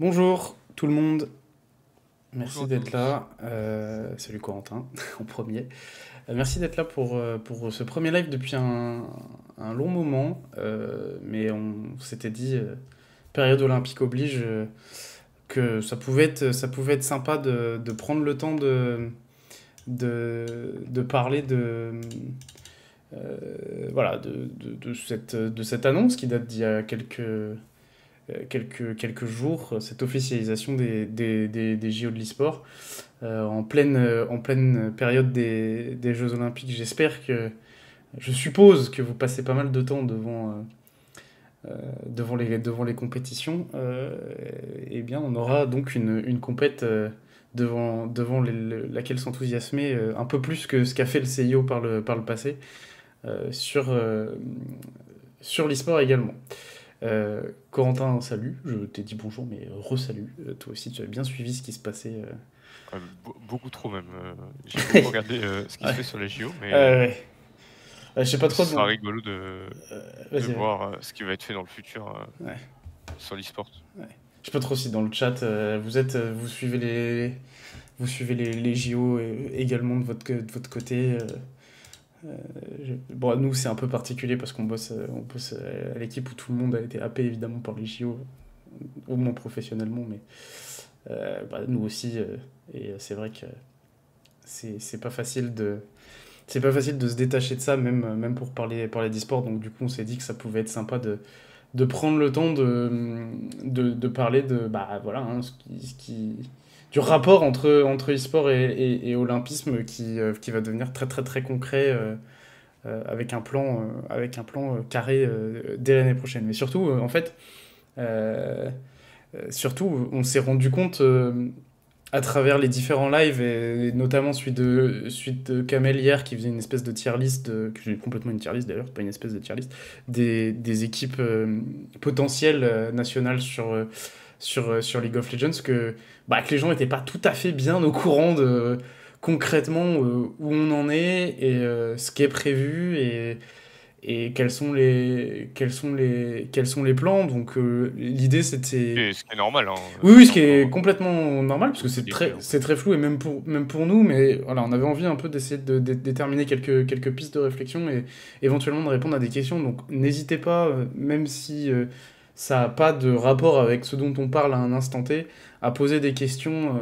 Bonjour tout le monde, Bonjour merci à d'être tous. là. Salut Corentin, en premier. Merci d'être là pour ce premier live depuis un long moment, mais on s'était dit, période olympique oblige, que ça pouvait être sympa de prendre le temps de parler voilà, de cette annonce qui date d'il y a quelques jours, cette officialisation des JO de l'e-sport, en pleine période des Jeux Olympiques. Je suppose que vous passez pas mal de temps devant les compétitions. Eh bien, on aura donc une compète laquelle s'enthousiasmer un peu plus que ce qu'a fait le CIO par le passé, euh, sur, euh, sur l'e-sport également. Corentin, salut, je t'ai dit bonjour, mais re-salut. Toi aussi, tu as bien suivi ce qui se passait. Beaucoup trop même. J'ai beaucoup regardé ce qui se Ouais. fait sur les JO, mais Ouais. Je sais pas ce trop. sera Bon, rigolo de vas-y, ouais. voir ce qui va être fait dans le futur Ouais, sur l'e-sport. ouais. Je sais pas trop si dans le chat, vous suivez les JO également de votre côté. Bon, nous, c'est un peu particulier parce on bosse à l'équipe où tout le monde a été happé évidemment par les JO, au moins professionnellement, mais nous aussi. Et c'est vrai que c'est pas facile c'est pas facile de se détacher de ça, même pour parler d'e-sport. Donc, du coup, on s'est dit que ça pouvait être sympa de prendre le temps de parler voilà, hein, du rapport entre e-sport et olympisme qui va devenir très, très, très concret avec un plan carré dès l'année prochaine. Mais surtout, en fait, euh, surtout, on s'est rendu compte à travers les différents lives, et notamment celui de Kamel hier, qui faisait une espèce de tier list, que j'ai complètement une tier list d'ailleurs, c'est pas une espèce de tier list, des équipes potentielles nationales sur League of Legends, que les gens n'étaient pas tout à fait bien au courant de concrètement où on en est et ce qui est prévu et quels sont les plans. Donc l'idée c'était Et ce qui est normal, hein, oui, oui, c'est ce qui est encore complètement normal, parce que au début. Hein. c'est très flou, et même pour nous, mais voilà, on avait envie un peu d'essayer de déterminer quelques pistes de réflexion et éventuellement de répondre à des questions. Donc n'hésitez pas, même si ça n'a pas de rapport avec ce dont on parle à un instant T, à poser des questions,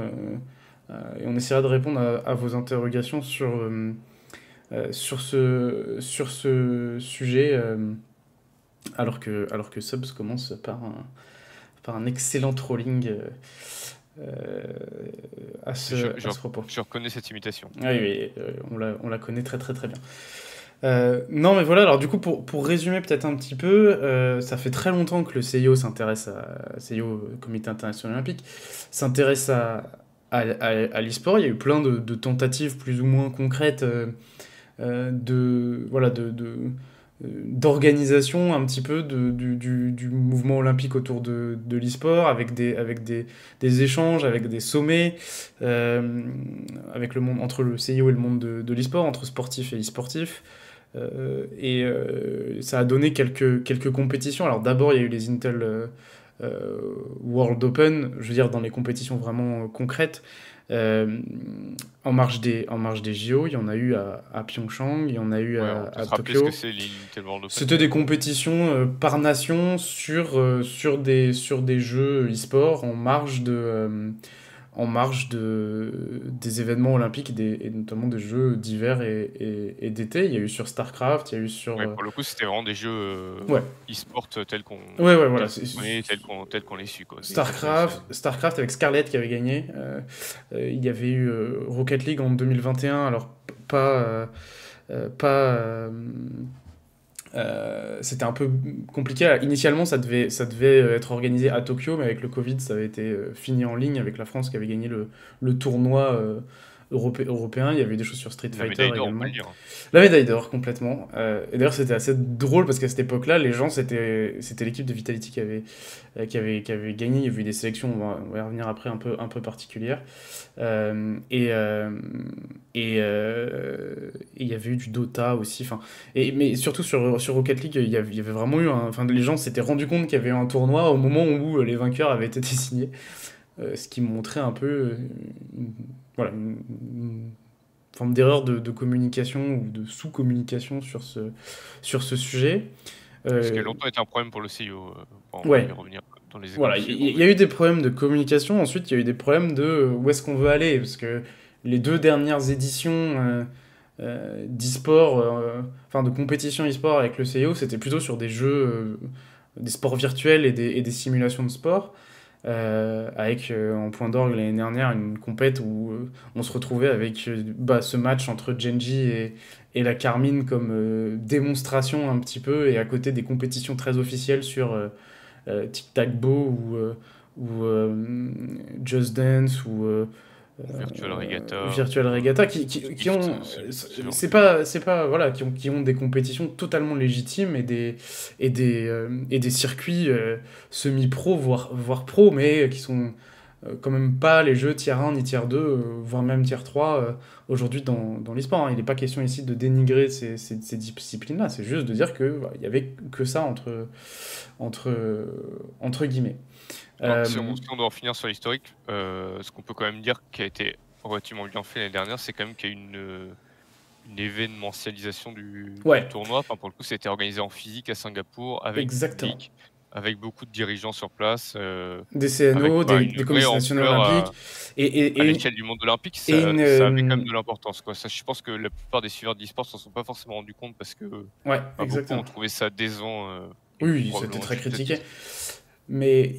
et on essaiera de répondre à vos interrogations sur ce sujet, alors que Subs commence par un excellent trolling euh, Je, à je, ce propos. je reconnais cette imitation. Ah oui, oui, on la connaît très très très bien. Non mais voilà, alors du coup pour résumer peut-être un petit peu, ça fait très longtemps que le CIO CIO, Comité International Olympique, s'intéresse à l'e-sport. Il y a eu plein de tentatives plus ou moins concrètes voilà, d'organisation un petit peu du mouvement olympique autour de l'e-sport, des échanges, avec des sommets, avec le monde, entre le CIO et le monde de l'e-sport, entre sportifs et e-sportifs. Ça a donné quelques compétitions. Alors d'abord, il y a eu les Intel World Open, je veux dire dans les compétitions vraiment concrètes. Euh, en marge des JO, il y en a eu à Pyeongchang, il y en a eu Ouais, on peut à se rappeler ce que Tokyo. c'est l'Intel World Open C'était des d'ailleurs. compétitions par nation sur des jeux e-sport en marge des événements olympiques et notamment des jeux d'hiver et d'été. Il y a eu sur StarCraft, il y a eu sur... Ouais, pour le coup, c'était vraiment des jeux ouais, e-sport ouais, voilà. tels qu'on connaît, tels qu'on les suit, quoi. StarCraft avec Scarlett qui avait gagné. Il y avait eu Rocket League en 2021, alors pas... pas c'était un peu compliqué. Initialement, ça devait être organisé à Tokyo, mais avec le Covid, ça avait été fini en ligne avec la France qui avait gagné le tournoi européens. Il y avait eu des choses sur Street La Fighter médaille d'or, on peut également. le dire. La médaille d'or, complètement. Et d'ailleurs, c'était assez drôle parce qu'à cette époque-là, les gens, c'était l'équipe de Vitality qui avait gagné. Il y avait eu des sélections, on va y revenir après, un peu particulières. Et il y avait eu du Dota aussi. Enfin, mais surtout sur Rocket League, il y avait vraiment eu enfin, les gens s'étaient rendus compte qu'il y avait eu un tournoi au moment où les vainqueurs avaient été signés. Ce qui montrait un peu voilà, une forme d'erreur de communication ou de sous-communication sur ce sujet. Ce qui a Euh, longtemps été un problème pour le CIO. On va y ouais, revenir dans les exemples voilà, il suivants. y a eu des problèmes de communication, ensuite il y a eu des problèmes de où est-ce qu'on veut aller, parce que les 2 dernières éditions d'e-sport, enfin de compétition e-sport avec le CIO, c'était plutôt sur des jeux, des sports virtuels et des simulations de sport. Avec en point d'orgue l'année dernière une compète où on se retrouvait avec ce match entre Genji et la Carmine comme démonstration un petit peu, et à côté des compétitions très officielles sur Tic Tac Bo ou Just Dance ou Virtual Regatta, Virtual Regatta qui Swift, ont ce genre c'est de jeu. pas c'est pas voilà qui ont des compétitions totalement légitimes et des circuits semi-pro voire pro, mais qui sont quand même pas les jeux tier 1 ni tier 2 voire même tier 3 aujourd'hui dans l'e-sport, hein. Il n'est pas question ici de dénigrer ces disciplines-là, c'est juste de dire que voilà, il y avait que ça entre, entre guillemets. Alors, Euh, si on doit en finir sur l'historique, ce qu'on peut quand même dire qui a été relativement bien fait l'année dernière, c'est quand même qu'il y a une événementialisation du ouais, tournoi. Enfin, pour le coup, ça a été organisé en physique à Singapour, avec du exactement. public, avec beaucoup de dirigeants sur place, Des avec CNO, bah, des une vraie commissions nationales ampleur olympiques, et, à et, et, une, l'échelle du monde olympique. et Ça, une, ça avait quand même de l'importance, quoi. Ça, je pense que la plupart des suiveurs d'e-sport s'en sont pas forcément rendus compte parce que ouais, bah, beaucoup ont exactement. trouvé ça décevant, et Oui, oui, c'était probablement très juste à critiqué. titre. Mais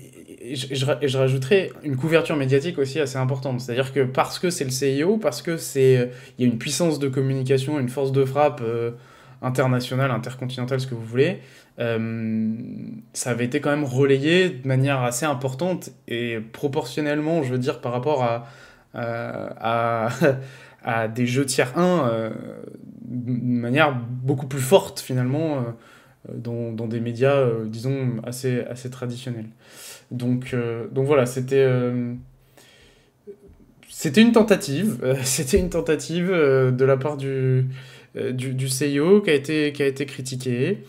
je rajouterais une couverture médiatique aussi assez importante. C'est-à-dire que parce que c'est le CIO, parce que il y a une puissance de communication, une force de frappe internationale, intercontinentale, ce que vous voulez, ça avait été quand même relayé de manière assez importante et proportionnellement, je veux dire, par rapport à, à des jeux tiers 1, de manière beaucoup plus forte finalement. Dans des médias, disons, assez traditionnels. Donc voilà, c'était une tentative, c'était une tentative de la part du CIO qui a été critiquée.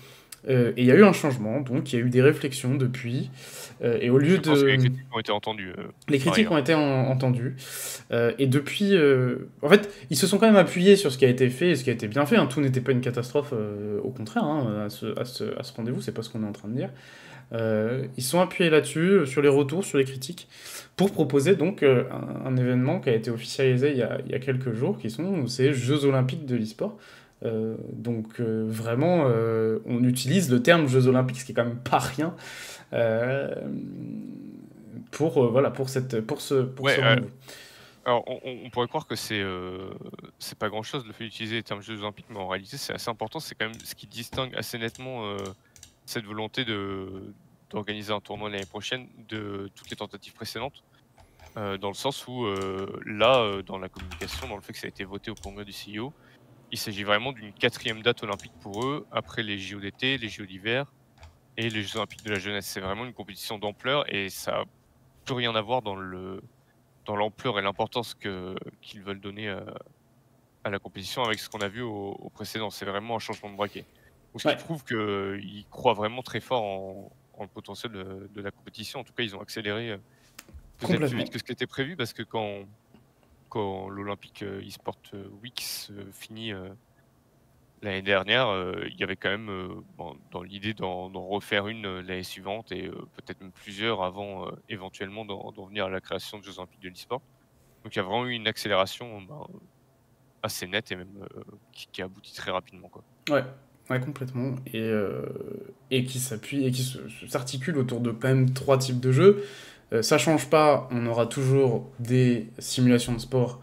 Et il y a eu un changement, donc il y a eu des réflexions depuis. Et au lieu Je pense que les de... critiques ont été entendues, Les par critiques ailleurs. ont été entendues. Et depuis... en fait, ils se sont quand même appuyés sur ce qui a été fait et ce qui a été bien fait, hein. Tout n'était pas une catastrophe, au contraire, hein, à ce rendez-vous, c'est pas ce qu'on est en train de dire. Ils sont appuyés là-dessus, sur les retours, sur les critiques, pour proposer donc un événement qui a été officialisé il y a quelques jours, qui sont ces Jeux Olympiques de l'e-sport. Donc vraiment, on utilise le terme Jeux Olympiques, ce qui est quand même pas rien, euh, voilà, pour ce Ouais, rendez-vous. alors on pourrait croire que c'est pas grand-chose le fait d'utiliser les termes Jeux olympiques, mais en réalité, c'est assez important. C'est quand même ce qui distingue assez nettement, cette volonté d'organiser un tournoi l'année prochaine de toutes les tentatives précédentes. Dans le sens où, là, dans la communication, dans le fait que ça a été voté au congrès du CIO, il s'agit vraiment d'une 4e date olympique pour eux, après les JO d'été, les JO d'hiver et les Jeux olympiques de la jeunesse. C'est vraiment une compétition d'ampleur et ça a plus rien à voir dans l'ampleur et l'importance qu'ils veulent donner, à la compétition avec ce qu'on a vu au précédent. C'est vraiment un changement de braquet. Donc ce qui Ouais, prouve qu'ils croient vraiment très fort en le potentiel de la compétition. En tout cas, ils ont accéléré, peut-être plus complètement. vite que ce qui était prévu parce que quand l'Olympic eSport Week se finit, l'année dernière, il y avait quand même, bon, dans l'idée d'en refaire une, l'année suivante et peut-être même plusieurs avant, éventuellement d'en venir à la création de Jeux olympiques de l'e-sport. Donc il y a vraiment eu une accélération, ben, assez nette et même, qui aboutit très rapidement, quoi. Ouais, ouais, complètement. Et qui s'appuie et qui s'articule autour de quand même 3 types de jeux. Ça change pas, on aura toujours des simulations de sport,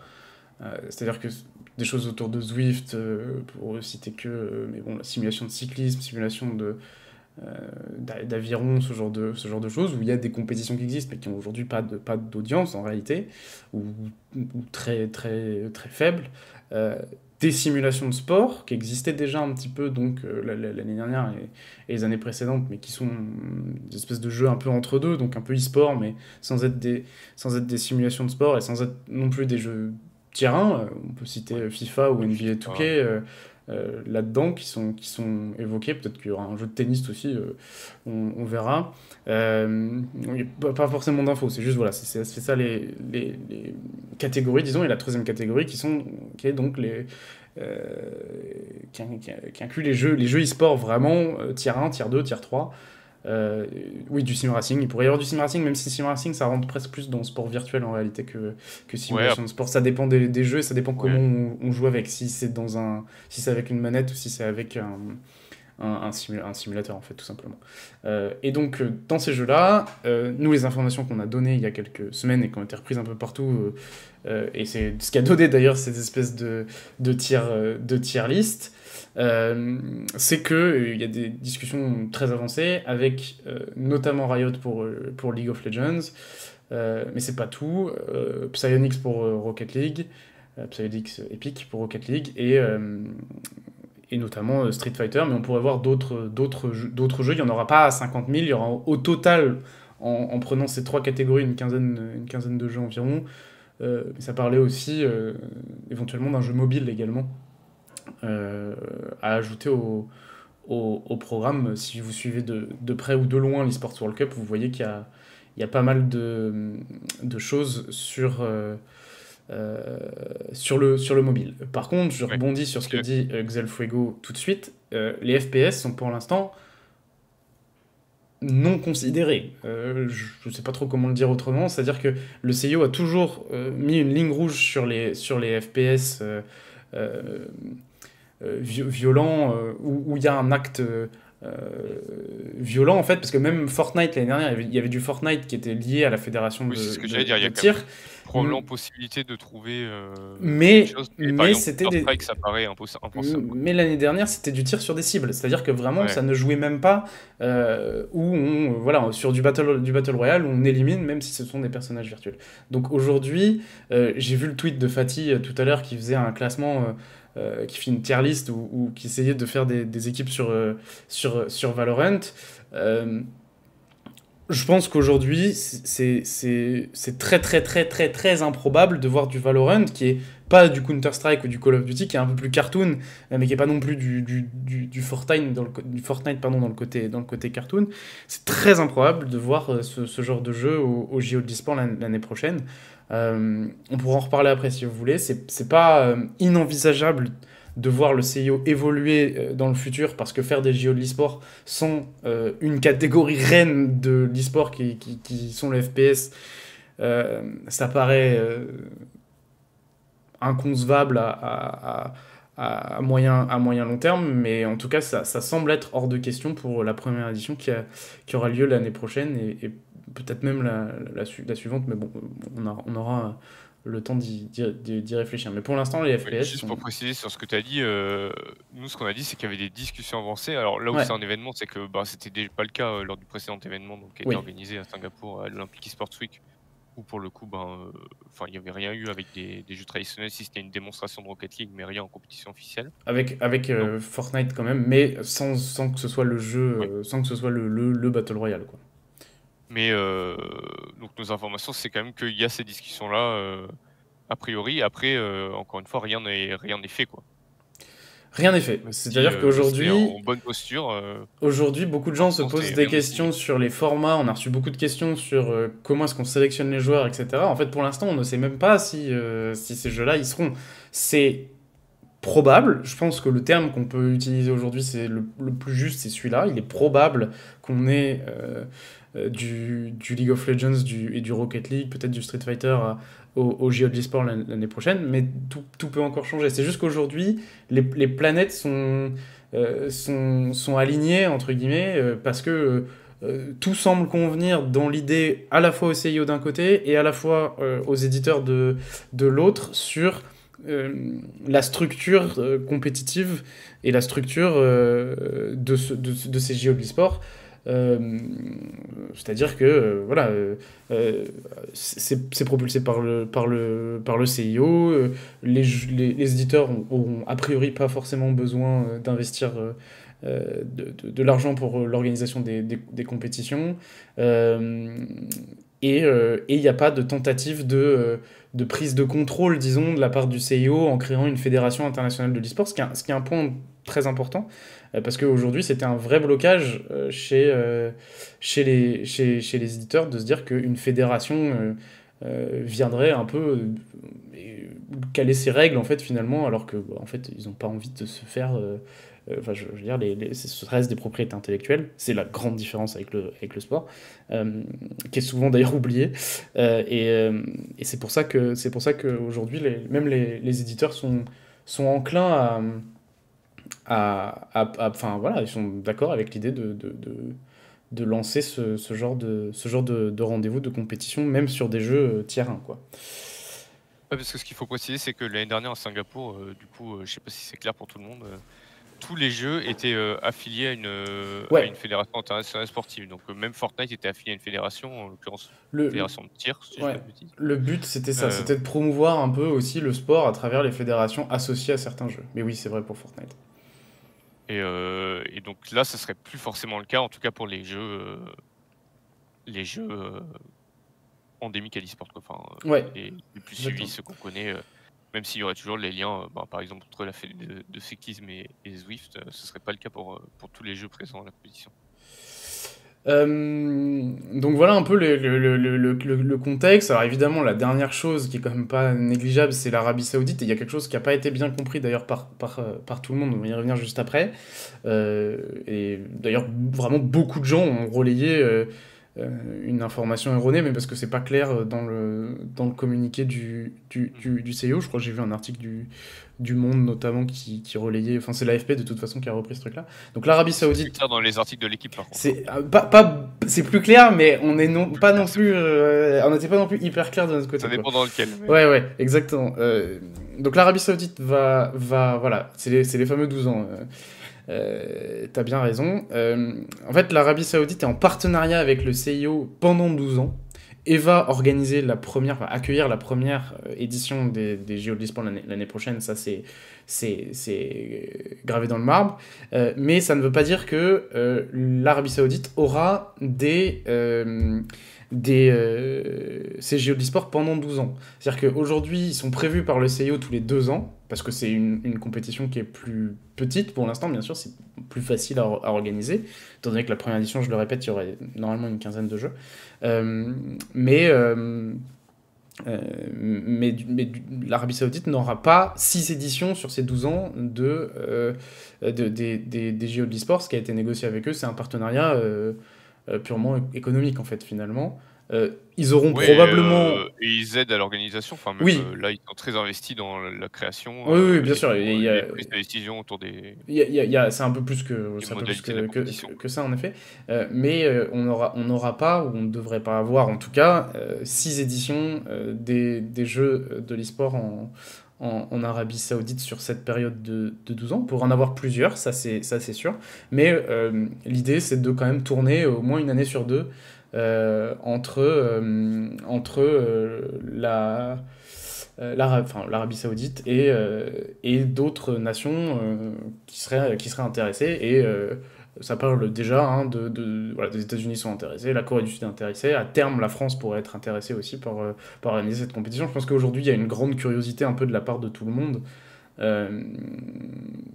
c'est-à-dire que des choses autour de Zwift, pour citer que, mais bon, la simulation de cyclisme, simulation d'aviron, ce genre de choses, où il y a des compétitions qui existent, mais qui n'ont aujourd'hui pas d'audience en réalité, ou très, très, très faibles. Des simulations de sport qui existaient déjà un petit peu donc l'année dernière et les années précédentes, mais qui sont des espèces de jeux un peu entre deux, donc un peu e-sport, mais sans être des simulations de sport et sans être non plus des jeux tier 1. On peut citer FIFA ou NBA 2K là-dedans qui sont évoqués. Peut-être qu'il y aura un jeu de tennis aussi, on verra. Pas forcément d'infos, c'est juste voilà, c'est ça les catégories, disons, et la troisième catégorie qui est donc qui inclut les jeux e-sport vraiment tier 1, tier 2, tier 3. Oui, du sim racing. Il pourrait y avoir du sim racing, même si sim racing ça rentre presque plus dans le sport virtuel en réalité que simulation de sport. Ça dépend des jeux et ça dépend comment on joue avec. Si c'est avec une manette ou si c'est avec un simulateur en fait, tout simplement. Et donc dans ces jeux-là, nous les informations qu'on a données il y a quelques semaines et qui ont été reprises un peu partout, et c'est ce qui a donné d'ailleurs cette espèce de tier list. C'est qu'il y a des discussions très avancées avec notamment Riot pour League of Legends, mais c'est pas tout. Psyonix pour Rocket League, Psyonix Epic pour Rocket League, et notamment Street Fighter, mais on pourrait voir d'autres jeux. Il n'y en aura pas à 50 000, il y aura au total, en prenant ces trois catégories, une quinzaine de jeux environ. Mais ça parlait aussi éventuellement d'un jeu mobile également, à ajouter au programme. Si vous suivez de près ou de loin l'eSports World Cup, vous voyez qu'il y a pas mal de choses sur le mobile. Par contre, je rebondis sur ce que dit Xelfuego tout de suite. Les FPS sont pour l'instant non considérés. Je ne sais pas trop comment le dire autrement. C'est-à-dire que le CIO a toujours mis une ligne rouge sur les FPS violents, où il y a un acte violent en fait, parce que même Fortnite l'année dernière, il y avait du Fortnite qui était lié à la fédération c'est ce que j'allais dire, il y a tir. Probablement possibilité de trouver mais chose, mais c'était ça paraît impensable. Mais l'année dernière, c'était du tir sur des cibles, c'est-à-dire que vraiment ça ne jouait même pas sur du battle royale où on élimine même si ce sont des personnages virtuels. Donc aujourd'hui, j'ai vu le tweet de Fatih tout à l'heure qui faisait un classement qui fait une tier list ou qui essayait de faire des équipes sur Valorant. Je pense qu'aujourd'hui, c'est très très très très très improbable de voir du Valorant qui est pas du Counter-Strike ou du Call of Duty, qui est un peu plus cartoon, mais qui est pas non plus du Fortnite dans le côté cartoon. C'est très improbable de voir ce genre de jeu au JO de l'eSport l'année prochaine. On pourra en reparler après si vous voulez. C'est pas inenvisageable de voir le CIO évoluer dans le futur, parce que faire des JO de l'e-sport sans une catégorie reine de l'e-sport qui sont les FPS, ça paraît inconcevable à moyen long terme, mais en tout cas ça semble être hors de question pour la première édition qui aura lieu l'année prochaine et peut-être même la suivante, mais bon, on aura le temps d'y réfléchir. Mais pour l'instant, les FPS... Juste pour préciser sur ce que tu as dit, nous, ce qu'on a dit, c'est qu'il y avait des discussions avancées. Alors là où c'est un événement, c'est que c'était déjà pas le cas lors du précédent événement qui a été organisé à Singapour, à l'Olympic eSports Week, où pour le coup, il n'y avait rien eu avec des jeux traditionnels, si c'était une démonstration de Rocket League, mais rien en compétition officielle. Avec Fortnite quand même, mais sans que ce soit le jeu, sans que ce soit le Battle Royale, quoi. Mais donc nos informations, c'est quand même qu'il y a ces discussions-là, a priori. Après, encore une fois, rien n'est fait, quoi. Rien n'est fait. C'est-à-dire qu'aujourd'hui, en bonne posture. Aujourd'hui, beaucoup de gens se posent des questions sur les formats. On a reçu beaucoup de questions sur comment est-ce qu'on sélectionne les joueurs, etc. En fait, pour l'instant, on ne sait même pas si ces jeux-là y seront. C'est probable. Je pense que le terme qu'on peut utiliser aujourd'hui, c'est le plus juste, c'est celui-là. Il est probable qu'on ait du League of Legends et du Rocket League, peut-être du Street Fighter au JO de l'eSport l'année prochaine, mais tout peut encore changer. C'est juste qu'aujourd'hui, les planètes sont alignées, entre guillemets, parce que tout semble convenir dans l'idée à la fois au CIO d'un côté et à la fois aux éditeurs de l'autre sur la structure compétitive et la structure de ces JO de l'e-sport. C'est-à-dire que voilà, c'est propulsé par le CIO. Les éditeurs auront a priori pas forcément besoin d'investir de l'argent pour l'organisation des compétitions. Et il n'y a pas de tentative de prise de contrôle, disons, de la part du CIO en créant une fédération internationale de l'e-sport, ce qui est un point très important, parce qu'aujourd'hui, c'était un vrai blocage chez les éditeurs de se dire qu'une fédération viendrait un peu caler ses règles, en fait, finalement, alors que, en fait, ils n'ont pas envie de se faire... Enfin, je veux dire, ce reste des propriétés intellectuelles. C'est la grande différence avec le sport, qui est souvent d'ailleurs oubliée. Et c'est pour ça qu'aujourd'hui, même les éditeurs sont enclins enfin, voilà, ils sont d'accord avec l'idée de lancer ce genre de rendez-vous, de compétition, même sur des jeux tiers 1, quoi. Ouais, parce que ce qu'il faut préciser, c'est que l'année dernière à Singapour, du coup, je sais pas si c'est clair pour tout le monde, tous les jeux étaient affiliés à une Ouais, fédération internationale sportive. Donc même Fortnite était affilié à une fédération, en l'occurrence le, le- fédération de tir, si je dis pas ouais. de bêtises. Le but, c'était ça, Euh, c'était de promouvoir un peu aussi le sport à travers les fédérations associées à certains jeux. Mais oui, c'est vrai pour Fortnite. et donc là, ce serait plus forcément le cas, en tout cas pour les jeux endémiques à l'e-sport, quoi. Enfin, Ouais, les plus suivis, exactement. ceux qu'on connaît, même s'il y aurait toujours les liens, par exemple, entre la fédé de cyclisme et Zwift, ce serait pas le cas pour tous les jeux présents à la compétition. Donc voilà un peu le contexte. Alors évidemment, la dernière chose qui est quand même pas négligeable, c'est l'Arabie Saoudite. Et il y a quelque chose qui n'a pas été bien compris d'ailleurs par tout le monde. On va y revenir juste après. Et d'ailleurs, vraiment beaucoup de gens ont relayé une information erronée, mais parce que c'est pas clair dans le communiqué du CIO. Je crois que j'ai vu un article du Monde notamment qui relayait. Enfin, c'est l'AFP de toute façon qui a repris ce truc-là. Donc l'Arabie C'est plus Saoudite. clair dans les articles de l'équipe, par contre, hein. C'est plus clair, mais on est non, Plus pas clair, non c'est plus, plus. on n'était pas non plus hyper clair de notre côté, Ça quoi. dépend dans lequel, mais Ouais, ouais, exactement. Donc l'Arabie Saoudite voilà, c'est les fameux 12 ans. T'as bien raison. En fait, l'Arabie Saoudite est en partenariat avec le CIO pendant 12 ans et va organiser accueillir la première édition des JO de l'e-sport l'année prochaine. Ça, c'est gravé dans le marbre. Mais ça ne veut pas dire que l'Arabie Saoudite aura ces JO de l'e-sport pendant 12 ans. C'est-à-dire qu'aujourd'hui, ils sont prévus par le CIO tous les 2 ans, parce que c'est une compétition qui est plus petite pour l'instant, bien sûr, c'est plus facile à organiser, étant donné que la première édition, je le répète, il y aurait normalement une quinzaine de jeux. Euh, mais l'Arabie Saoudite n'aura pas 6 éditions sur ces 12 ans des JO de l'e-sport. Ce qui a été négocié avec eux, c'est un partenariat purement économique, en fait, finalement. Ils auront ouais, probablement... et ils aident à l'organisation. Enfin, même Oui, là, ils sont très investis dans la création oui, oui, bien et sûr. dans les prises de décision autour C'est un peu plus des modalités de la compétition, quoi. que ça, en effet. Mais on n'aura pas, ou on ne devrait pas avoir, en tout cas, 6 éditions des Jeux de l'e-sport en Arabie Saoudite sur cette période de 12 ans. Pour en avoir plusieurs, ça c'est sûr. Mais l'idée, c'est de quand même tourner au moins une année sur deux entre l'Arabie Saoudite et d'autres nations qui seraient intéressées. Et ça parle déjà voilà, des États-Unis sont intéressés, la Corée du Sud est intéressée. À terme, la France pourrait être intéressée aussi par organiser cette compétition. Je pense qu'aujourd'hui, il y a une grande curiosité un peu de la part de tout le monde. Euh,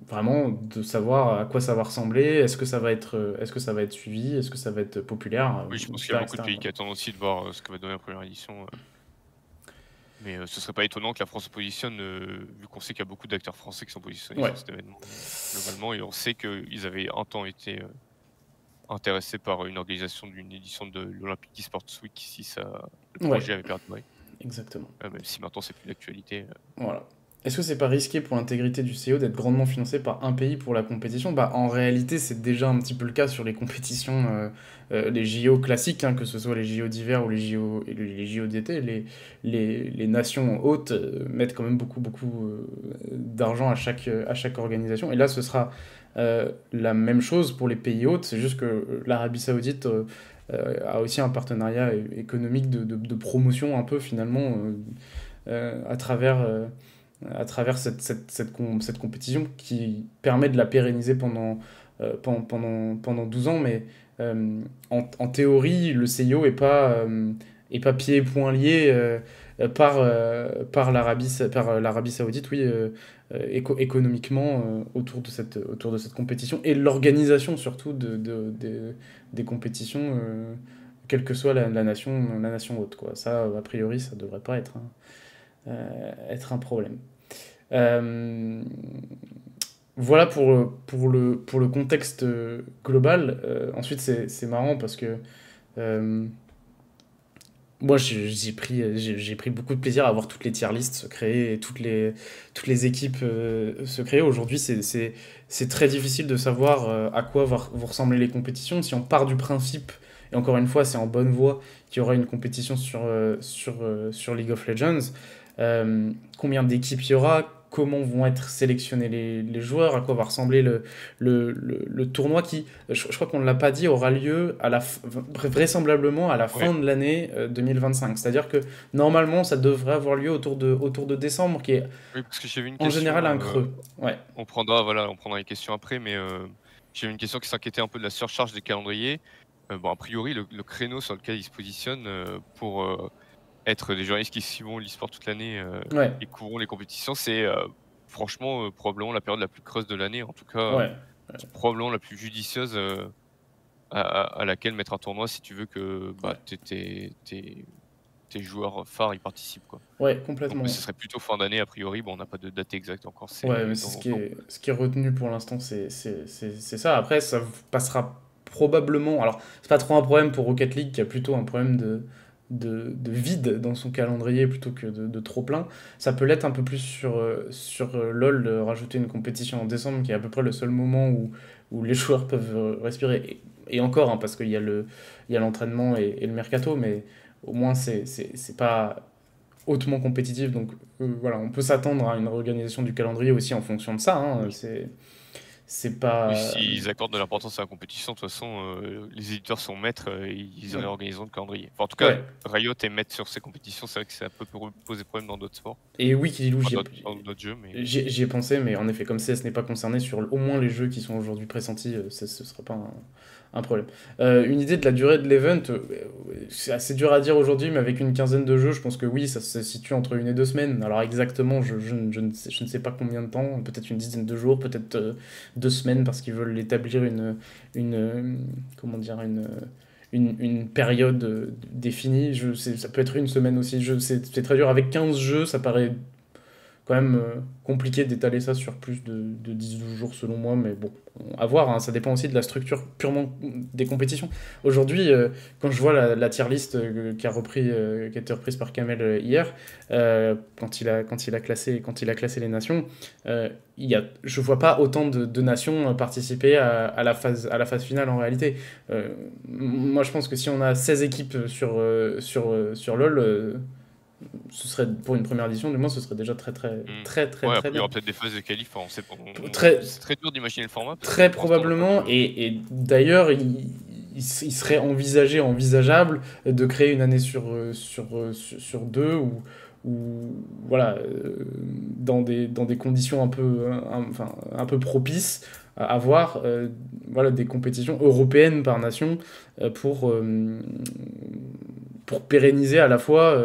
Vraiment de savoir à quoi ça va ressembler, est-ce que ça va être suivi, est-ce que ça va être populaire, Oui, je pense qu'il y a etc., beaucoup de etc., pays quoi. qui attendent aussi de voir ce que va donner la première édition. Mais ce serait pas étonnant que la France se positionne, vu qu'on sait qu'il y a beaucoup d'acteurs français qui sont positionnés Ouais, sur cet événement, globalement, et on sait qu'ils avaient un temps été intéressés par une organisation d'une édition de l'Olympic eSports Week si le ouais, projet avait perduré. exactement. Même si maintenant c'est plus d'actualité. Voilà. Est-ce que c'est pas risqué pour l'intégrité du CO d'être grandement financé par un pays pour la compétition? Bah, en réalité, c'est déjà un petit peu le cas sur les compétitions, les JO classiques, hein, que ce soit les JO d'hiver ou les JO d'été. Les nations hôtes mettent quand même beaucoup d'argent à chaque organisation. Et là, ce sera la même chose pour les pays hôtes. C'est juste que l'Arabie Saoudite a aussi un partenariat économique de promotion un peu finalement à travers cette compétition qui permet de la pérenniser pendant 12 ans. Mais en théorie, le CIO est pas pieds et poings liés par l'Arabie Saoudite, oui, économiquement autour de cette compétition et l'organisation surtout des compétitions, quelle que soit la nation hôte, quoi. Ça, a priori, ça devrait pas être un problème. Euh, voilà pour le contexte global. Ensuite, c'est marrant parce que euh, moi, j'ai pris beaucoup de plaisir à voir toutes les tier lists se créer et toutes les équipes se créer. Aujourd'hui, c'est très difficile de savoir à quoi vont ressembler les compétitions. Si on part du principe, et encore une fois, c'est en bonne voie, qu'il y aura une compétition sur League of Legends, combien d'équipes il y aura, comment vont être sélectionnés les joueurs, à quoi va ressembler le tournoi qui, je crois qu'on ne l'a pas dit, aura lieu vraisemblablement à la Ouais, fin de l'année 2025. C'est-à-dire que normalement, ça devrait avoir lieu autour de décembre, qui est oui, parce que j'ai vu une en général question, un creux. Ouais, on prendra les questions après, mais j'ai vu une question qui s'inquiétait un peu de la surcharge des calendriers. Bon, a priori, le créneau sur lequel ils se positionnent pour être des journalistes qui suivront l'e-sport toute l'année ouais, et courront les compétitions, c'est franchement probablement la période la plus creuse de l'année, en tout cas ouais. probablement la plus judicieuse à laquelle mettre un tournoi si tu veux que bah, Ouais, tes joueurs phares y participent, quoi. ouais, Donc complètement. ce serait plutôt fin d'année a priori. Bon, on n'a pas de date exacte encore, Ouais, c'est mais dans c'est longtemps. ce qui est retenu pour l'instant, c'est ça. Après, ça passera probablement. Alors, c'est pas trop un problème pour Rocket League qui a plutôt un problème de vide dans son calendrier plutôt que de trop plein. Ça peut l'être un peu plus sur LoL de rajouter une compétition en décembre qui est à peu près le seul moment où les joueurs peuvent respirer. Et encore, hein, parce il y a l'entraînement et le mercato, mais au moins, c'est pas hautement compétitif. Donc voilà, on peut s'attendre à une réorganisation du calendrier aussi en fonction de ça. Hein. Oui. C'est Oui, pas. s'ils accordent de l'importance à la compétition, de toute façon, les éditeurs sont maîtres, et ils Ouais. réorganiseront le calendrier. Enfin, en tout cas, Ouais. Riot est maître sur ces compétitions. C'est vrai que ça peut poser problème dans d'autres sports, Et oui, Kidilou, enfin, dans d'autres jeux, mais j'y ai pensé, mais en effet, comme CS n'est pas concerné sur au moins les jeux qui sont aujourd'hui pressentis, ce sera pas un problème. Une idée de la durée de l'event, c'est assez dur à dire aujourd'hui, mais avec une quinzaine de jeux, je pense que oui, ça se situe entre 1 et 2 semaines. Alors exactement, je ne sais pas combien de temps, peut-être une dizaine de jours, peut-être 2 semaines, parce qu'ils veulent établir comment dire, une période définie. Ça peut être une semaine aussi. C'est très dur. Avec 15 jeux, ça paraît quand même compliqué d'étaler ça sur plus de 10-12 jours selon moi, mais bon, à voir, hein, ça dépend aussi de la structure purement des compétitions. Aujourd'hui, quand je vois la tier list qui a été reprise par Kamel hier, quand il a classé les nations, je vois pas autant de nations participer à la phase finale en réalité. Moi je pense que si on a 16 équipes sur LoL, ce serait pour une première édition, du moins, ce serait déjà mmh. Ouais, très après, il y bien. aura peut-être des phases de qualif, enfin, on sait pas, Très, c'est très dur d'imaginer le format parce que très pour l'instant, on n'a pas probablement, de et d'ailleurs, il serait envisageable de créer une année sur deux ou voilà, dans des conditions enfin, un peu propices à avoir voilà, des compétitions européennes par nation pour pérenniser à la fois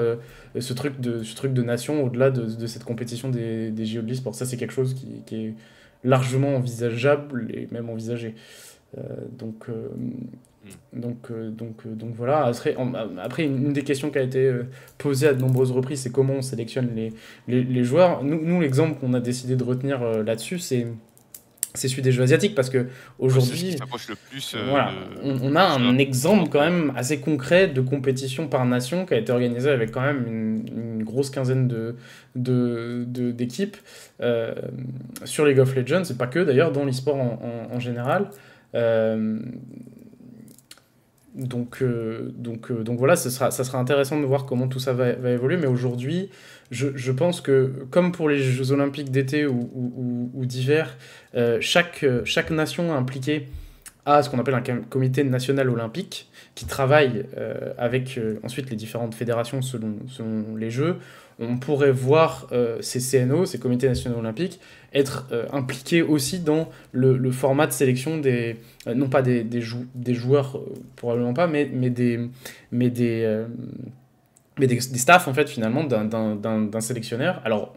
ce truc de nation au-delà de cette compétition des JO de l'e-sport. Ça, c'est quelque chose qui est largement envisageable et même envisagé. Euh, donc, euh, mmh. donc voilà. Après, une des questions qui a été posée à de nombreuses reprises, c'est comment on sélectionne les joueurs. Nous l'exemple qu'on a décidé de retenir là-dessus, c'est celui des Jeux asiatiques, parce que Ouais, c'est ce qui aujourd'hui, s'approche le plus voilà, on a des Jeux un Olympiques exemple quand occidentaux. même assez concret de compétition par nation qui a été organisée avec quand même une grosse quinzaine d'équipes euh, sur League of Legends, et pas que d'ailleurs, dans l'e-sport en général. Euh, donc voilà, ça sera intéressant de voir comment tout ça va évoluer, mais aujourd'hui, je pense que, comme pour les Jeux Olympiques d'été ou d'hiver, chaque nation impliquée a ce qu'on appelle un comité national olympique qui travaille avec ensuite les différentes fédérations selon les Jeux. On pourrait voir ces CNO, ces comités nationaux olympiques, être impliqués aussi dans le format de sélection non pas des joueurs, probablement pas, mais des staffs en fait finalement d'un sélectionneur. Alors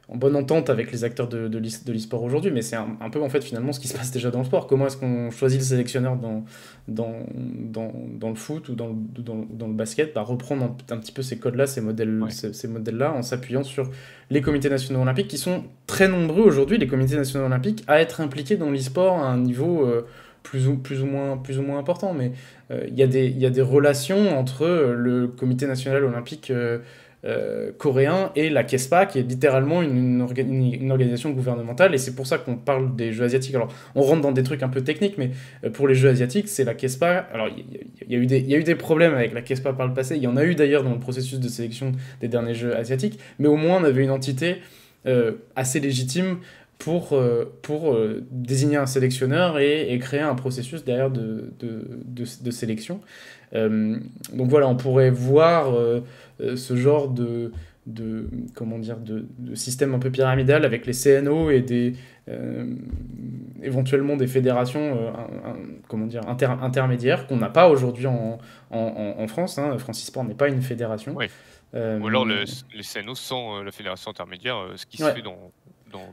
en bonne entente avec les acteurs de l'e-sport aujourd'hui, mais c'est un peu en fait finalement ce qui se passe déjà dans le sport. Comment est-ce qu'on choisit le sélectionneur dans le foot ou dans le basket? Bah, reprendre un petit peu ces codes-là, Ouais. ces modèles-là, en s'appuyant sur les comités nationaux olympiques, qui sont très nombreux aujourd'hui, les comités nationaux olympiques, à être impliqués dans l'e-sport à un niveau plus ou moins important. Mais il y a des relations entre le comité national olympique coréen et la KESPA, qui est littéralement une organisation gouvernementale, et c'est pour ça qu'on parle des Jeux asiatiques. Alors, on rentre dans des trucs un peu techniques, mais pour les Jeux asiatiques, c'est la KESPA. Alors, il y a eu des problèmes avec la KESPA par le passé, il y en a eu d'ailleurs dans le processus de sélection des derniers Jeux asiatiques, mais au moins on avait une entité assez légitime pour désigner un sélectionneur et créer un processus derrière de sélection. Euh, donc voilà, on pourrait voir ce genre comment dire, de système un peu pyramidal avec les CNO et euh, éventuellement des fédérations comment dire, intermédiaires qu'on n'a pas aujourd'hui en France. Hein. France eSport n'est pas une fédération. Ouais. Ou alors Euh, les CNO sans la fédération intermédiaire, ce qui se ouais, fait dans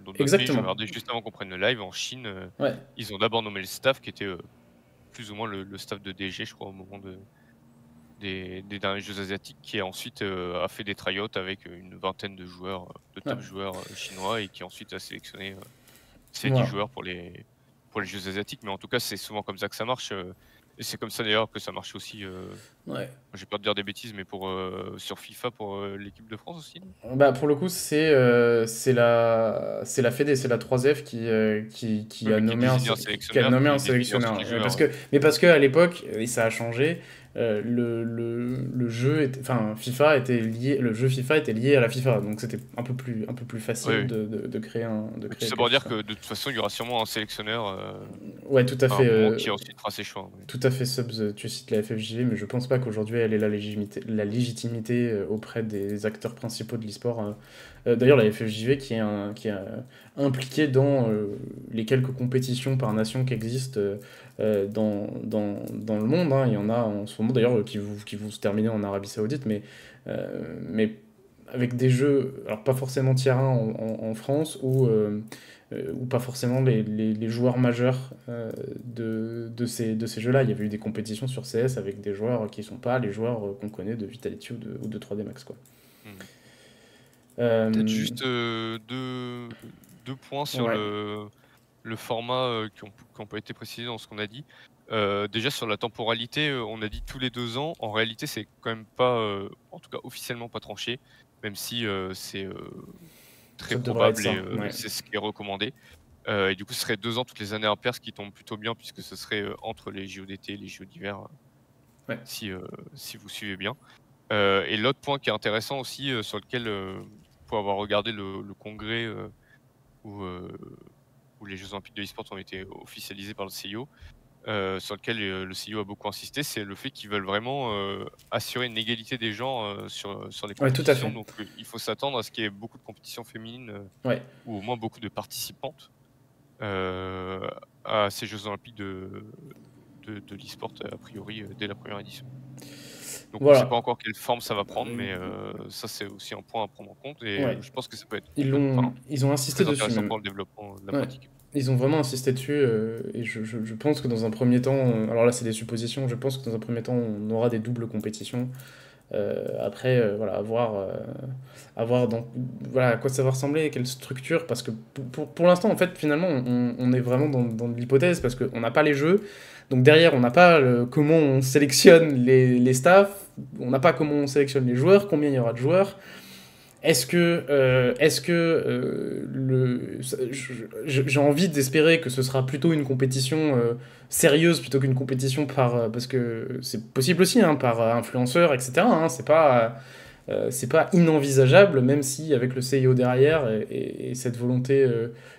d'autres pays. Je exactement. regardais juste avant qu'on prenne le live en Chine, Ouais, ils ont d'abord nommé le staff qui était plus ou moins le staff de DG, je crois, au moment des derniers Jeux asiatiques, qui ensuite a fait des tryouts avec une vingtaine de joueurs, de ouais, top joueurs chinois, et qui ensuite a sélectionné ces 10 voilà. joueurs pour les Jeux asiatiques. Mais en tout cas, c'est souvent comme ça que ça marche. Et c'est comme ça d'ailleurs que ça marche aussi. Ouais. J'ai peur de dire des bêtises, mais sur FIFA pour l'équipe de France aussi, non? Bah, pour le coup, c'est la Fédé, c'est la 3F Oui, mais qui désigne un qui a sélectionneur nommé un qui désigne ensuite sélectionneur. les joueurs, ouais. Mais parce que à l'époque, et ça a changé, le jeu enfin, le jeu FIFA était lié à la FIFA, donc c'était un peu plus Oui, facile oui. de créer Mais tout créer ça quelque pour chose dire comme que de toute façon, il y aura sûrement un sélectionneur ouais, à un moment qui ensuite fera ses choix. tout à fait, Subs, tu cites la FFJV, mais je pense pas qu'aujourd'hui elle ait la légitimité auprès des acteurs principaux de l'e-sport. D'ailleurs, la FFJV qui est impliquée dans les quelques compétitions par nation qui existent dans le monde. Hein. Il y en a en ce moment d'ailleurs qui vont se terminer en Arabie Saoudite, mais avec des jeux, alors pas forcément tier 1 en France, ou pas forcément les joueurs majeurs de ces jeux-là. Il y avait eu des compétitions sur CS avec des joueurs qui sont pas les joueurs qu'on connaît de Vitality ou de 3D Max, quoi. Mhm. Peut-être Euh, juste deux points sur ouais, le format qui ont pas été précisés dans ce qu'on a dit. Déjà sur la temporalité, on a dit tous les 2 ans. En réalité, c'est quand même pas, en tout cas officiellement pas tranché, même si c'est très ça devrait être probable, et ça. Ouais. c'est ce qui est recommandé. Et du coup, ce serait 2 ans toutes les années impaires, ce qui tombe plutôt bien, puisque ce serait entre les JO d'été et les JO d'hiver, Ouais. si, si vous suivez bien. Et l'autre point qui est intéressant aussi, sur lequel pour avoir regardé le congrès où, où les Jeux Olympiques de l'e-sport ont été officialisés par le CIO, sur lequel le CIO a beaucoup insisté, c'est le fait qu'ils veulent vraiment assurer une égalité des genres sur les Ouais, tout à compétitions. fait. Donc il faut s'attendre à ce qu'il y ait beaucoup de compétitions féminines, Ouais. ou au moins beaucoup de participantes à ces Jeux Olympiques de l'e-sport, a priori, dès la première édition. Donc on ne sait pas Voilà. encore quelle forme ça va prendre, mais ça c'est aussi un point à prendre en compte, et Ouais. je pense que ça peut être Ils ont insisté très dessus intéressant même. pour le développement de la Ouais. pratique. Ils ont vraiment insisté dessus, et je pense que dans un premier temps, alors là c'est des suppositions, je pense que dans un premier temps on aura des doubles compétitions. Après, voilà, à voir voilà, à quoi ça va ressembler, quelle structure, parce que pour l'instant, en fait, finalement, on est vraiment dans de l'hypothèse, parce qu'on n'a pas les jeux, donc derrière, on n'a pas comment on sélectionne les staffs, on n'a pas comment on sélectionne les joueurs, combien il y aura de joueurs, j'ai envie d'espérer que ce sera plutôt une compétition sérieuse plutôt qu'une compétition parce que c'est possible aussi hein, par influenceur, etc. Hein, c'est pas inenvisageable, même si avec le CIO derrière et cette volonté,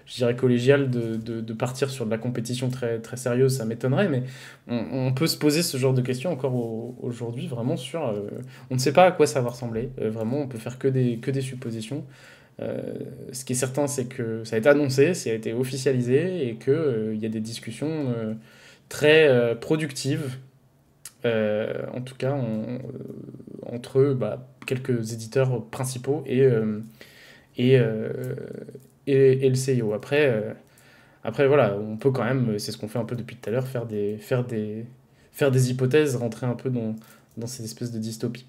je dirais, collégiale de partir sur de la compétition très, très sérieuse, ça m'étonnerait, mais on peut se poser ce genre de questions encore aujourd'hui, vraiment sur... on ne sait pas à quoi ça va ressembler, vraiment, on peut faire que des suppositions. Euh, Ce qui est certain, c'est que ça a été annoncé, ça a été officialisé, et qu'il y a des discussions très productives en tout cas entre quelques éditeurs principaux et, euh, et le CIO. Après, voilà, on peut quand même, c'est ce qu'on fait un peu depuis tout à l'heure, faire des hypothèses, rentrer un peu dans ces espèces de dystopies,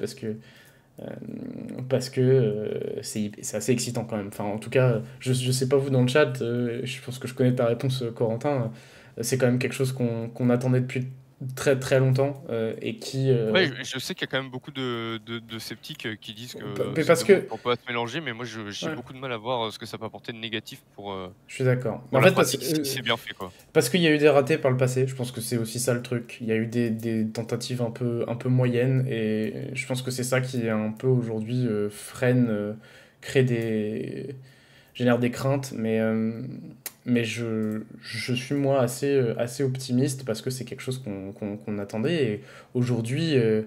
euh, c'est assez excitant quand même. Enfin, en tout cas, je sais pas vous dans le chat, je pense que je connais ta réponse, Corentin. C'est quand même quelque chose qu'on attendait depuis très très longtemps et qui Ouais, je sais qu'il y a quand même beaucoup de sceptiques qui disent que mais c'est parce dommage que pour pas se mélanger, mais moi j'ai ouais, beaucoup de mal à voir ce que ça peut apporter de négatif je suis d'accord. Mais pour en la fait pratique si c'est bien fait, quoi. parce qu'il y a eu des ratés par le passé, je pense que c'est aussi ça le truc. Il y a eu des tentatives un peu moyennes et je pense que c'est ça qui est un peu aujourd'hui freine, crée des génère des craintes, mais je suis moi assez optimiste parce que c'est quelque chose qu'on attendait. Et aujourd'hui, euh,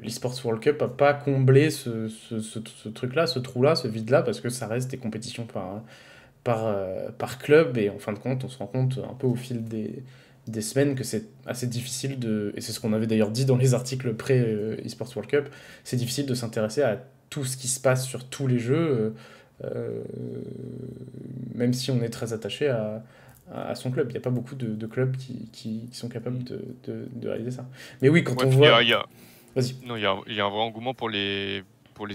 l'eSports World Cup n'a pas comblé ce truc-là, ce trou-là, ce vide-là, parce que ça reste des compétitions par club. Et en fin de compte, on se rend compte un peu au fil des semaines que c'est assez difficile et c'est ce qu'on avait d'ailleurs dit dans les articles pré-eSports World Cup, c'est difficile de s'intéresser à tout ce qui se passe sur tous les jeux. Euh, Même si on est très attaché à son club. Il n'y a pas beaucoup de clubs qui sont capables de réaliser ça. Mais oui, quand Ouais, on puis voit... Vas-y. non, il y a un vrai engouement pour les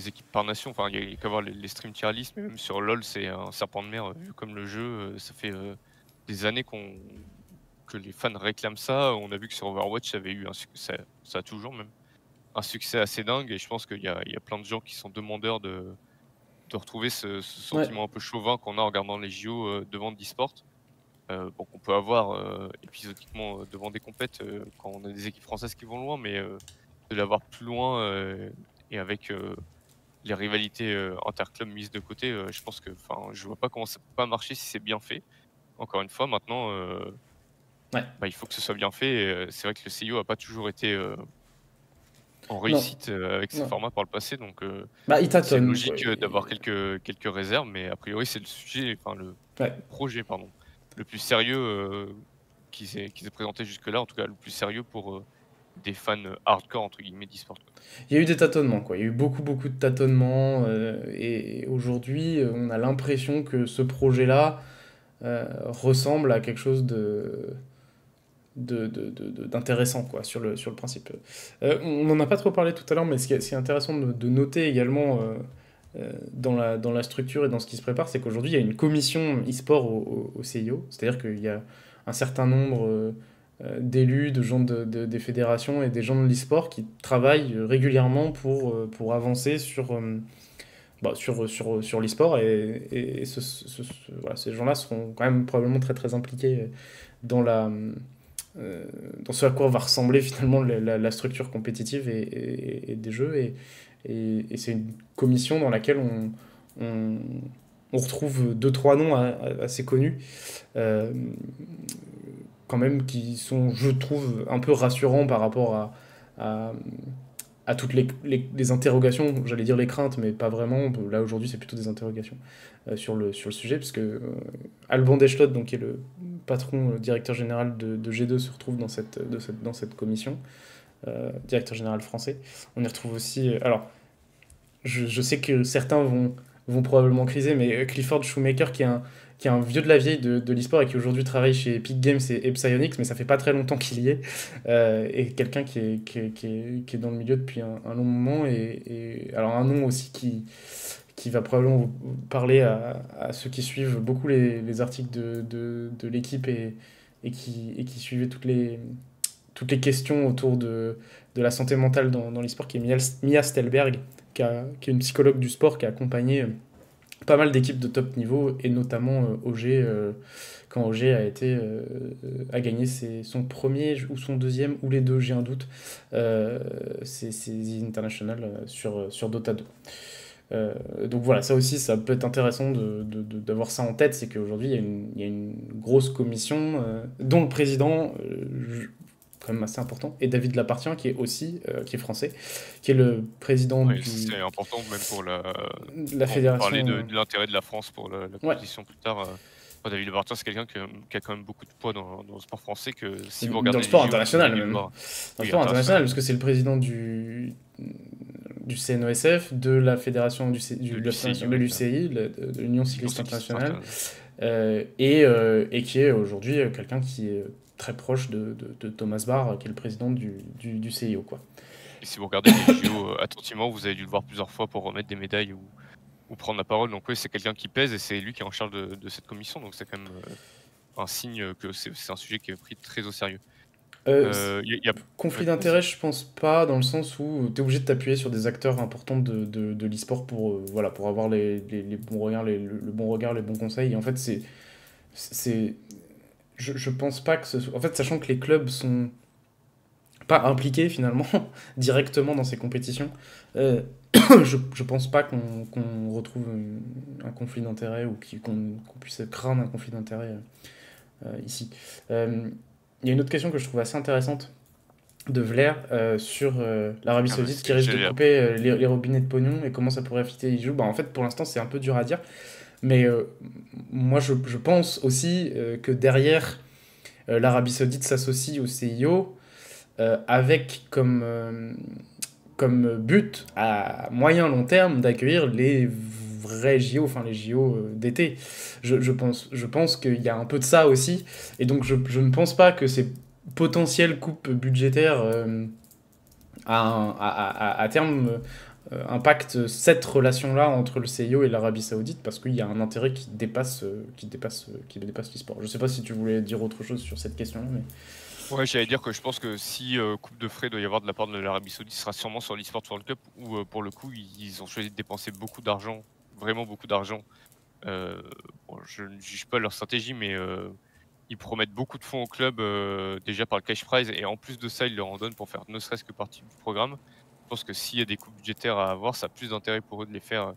équipes par nation. Enfin, il y a qu'à voir les stream tier list, mais même sur LoL, c'est un serpent de mer, vu comme le jeu, ça fait des années que les fans réclament ça. On a vu que sur Overwatch, ça avait eu un succès, ça a toujours même un succès assez dingue, et je pense qu'il y a plein de gens qui sont demandeurs de retrouver ce Ouais. sentiment un peu chauvin qu'on a en regardant les JO devant de l'e-sport. Bon, qu'on peut avoir épisodiquement devant des compètes quand on a des équipes françaises qui vont loin, mais de l'avoir plus loin et avec les rivalités interclubs mises de côté, je pense que, enfin, je vois pas comment ça peut pas marcher si c'est bien fait. Encore une fois, maintenant, Ouais. bah, il faut que ce soit bien fait. Et, c'est vrai que le CIO a pas toujours été en Non. réussite avec ces Non. formats par le passé, donc Bah, il c'est tâtonne, quoi. logique d'avoir quelques réserves, mais a priori, c'est le sujet, enfin Ouais. le projet, pardon, le plus sérieux qui s'est présenté jusque-là, en tout cas le plus sérieux pour des fans hardcore entre guillemets d'e-sport, quoi. Il y a eu des tâtonnements, quoi. Il y a eu beaucoup, beaucoup de tâtonnements. Et aujourd'hui, on a l'impression que ce projet-là ressemble à quelque chose d'intéressant quoi, sur le principe. On n'en a pas trop parlé tout à l'heure, mais ce qui est intéressant de noter également dans la structure et dans ce qui se prépare, c'est qu'aujourd'hui, il y a une commission e-sport au CIO, c'est-à-dire qu'il y a un certain nombre d'élus, de gens des fédérations et des gens de l'e-sport qui travaillent régulièrement pour avancer sur l'e-sport et voilà, ces gens-là seront quand même probablement très très impliqués dans dans ce à quoi va ressembler finalement la structure compétitive et des jeux. Et c'est une commission dans laquelle on, on retrouve deux, trois noms assez connus, euh, quand même, qui sont, je trouve, un peu rassurants par rapport à, à toutes les interrogations, j'allais dire les craintes, mais pas vraiment. Là, aujourd'hui, c'est plutôt des interrogations sur le sujet, parce que Alban Deschlot, donc, qui est le patron, directeur général de G2, se retrouve dans cette commission, directeur général français. On y retrouve aussi... alors, je sais que certains vont probablement criser, mais Clifford Shoemaker, qui est un vieux de la vieille de l'e-sport et qui aujourd'hui travaille chez Epic Games et Psyonix, mais ça fait pas très longtemps qu'il y est, et quelqu'un qui est dans le milieu depuis un long moment, et alors un nom aussi qui va probablement vous parler à ceux qui suivent beaucoup les articles de l'équipe et qui suivaient toutes les questions autour de la santé mentale dans l'e-sport, qui est Mia Stelberg, qui est une psychologue du sport qui a accompagné pas mal d'équipes de top niveau, et notamment OG, quand OG a gagné son premier ou son deuxième, ou les deux, j'ai un doute, c'est The International sur Dota 2. Donc voilà, ça aussi, ça peut être intéressant d'avoir ça en tête, c'est qu'aujourd'hui, il y a une grosse commission dont le président, quand même assez important, et David Lapartien, qui est aussi qui est français, qui est le président Ouais, c'est important même pour de la quand on peut fédération. parler de l'intérêt de la France pour la Ouais, compétition plus tard. David Labarthe, c'est quelqu'un qui a quand même beaucoup de poids dans le sport français, que si vous dans regardez le les sport JO, vous avez international dû le même. voir. Dans le Oui, sport international, international. parce que c'est le président du CNOSF, de la fédération De de la l'UCI, fédération de ouais, l'UCI, de l'Union Union cycliste cycliste internationale, internationale. et qui est aujourd'hui quelqu'un qui est très proche de Thomas Barr, qui est le président du CIO, quoi. Et si vous regardez les JO attentivement, vous avez dû le voir plusieurs fois pour remettre des médailles ou prendre la parole. Donc oui, c'est quelqu'un qui pèse et c'est lui qui est en charge de cette commission. Donc c'est quand même un signe que c'est un sujet qui est pris très au sérieux. Euh, Y a... Conflit Ouais, d'intérêt, vas-y. je pense pas, dans le sens où tu es obligé de t'appuyer sur des acteurs importants de l'e-sport voilà, pour avoir les bons regards, le bon regard, les bons conseils. Et en fait, c'est, je pense pas que ce soit. En fait, sachant que les clubs sont pas impliqués finalement directement dans ces compétitions, je pense pas qu'on retrouve un conflit d'intérêt ou qu'on puisse craindre un conflit d'intérêt ici. Il y a une autre question que je trouve assez intéressante de Vler sur l'Arabie Ah bah, Saoudite qui risque de couper les robinets de pognon et comment ça pourrait affecter les joues. Bah, en fait, pour l'instant, c'est un peu dur à dire. Mais moi, je pense aussi que derrière, l'Arabie Saoudite s'associe au CIO avec comme but à moyen long terme d'accueillir les vrais JO, enfin les JO d'été. Je pense qu'il y a un peu de ça aussi. Et donc, je ne pense pas que ces potentielles coupes budgétaires à terme impacte cette relation-là entre le CIO et l'Arabie Saoudite, parce qu'il y a un intérêt qui dépasse l'e-sport. Je sais pas si tu voulais dire autre chose sur cette question-là, mais... Ouais, j'allais dire que je pense que si coupe de frais doit y avoir de la part de l'Arabie Saoudite, ce sera sûrement sur l'eSports World Cup où pour le coup ils ont choisi de dépenser beaucoup d'argent, vraiment beaucoup d'argent. Bon, je ne juge pas leur stratégie, mais ils promettent beaucoup de fonds au club déjà par le cash prize et en plus de ça ils leur en donnent pour faire ne serait-ce que partie du programme. Je pense que s'il y a des coupes budgétaires à avoir, ça a plus d'intérêt pour eux de les faire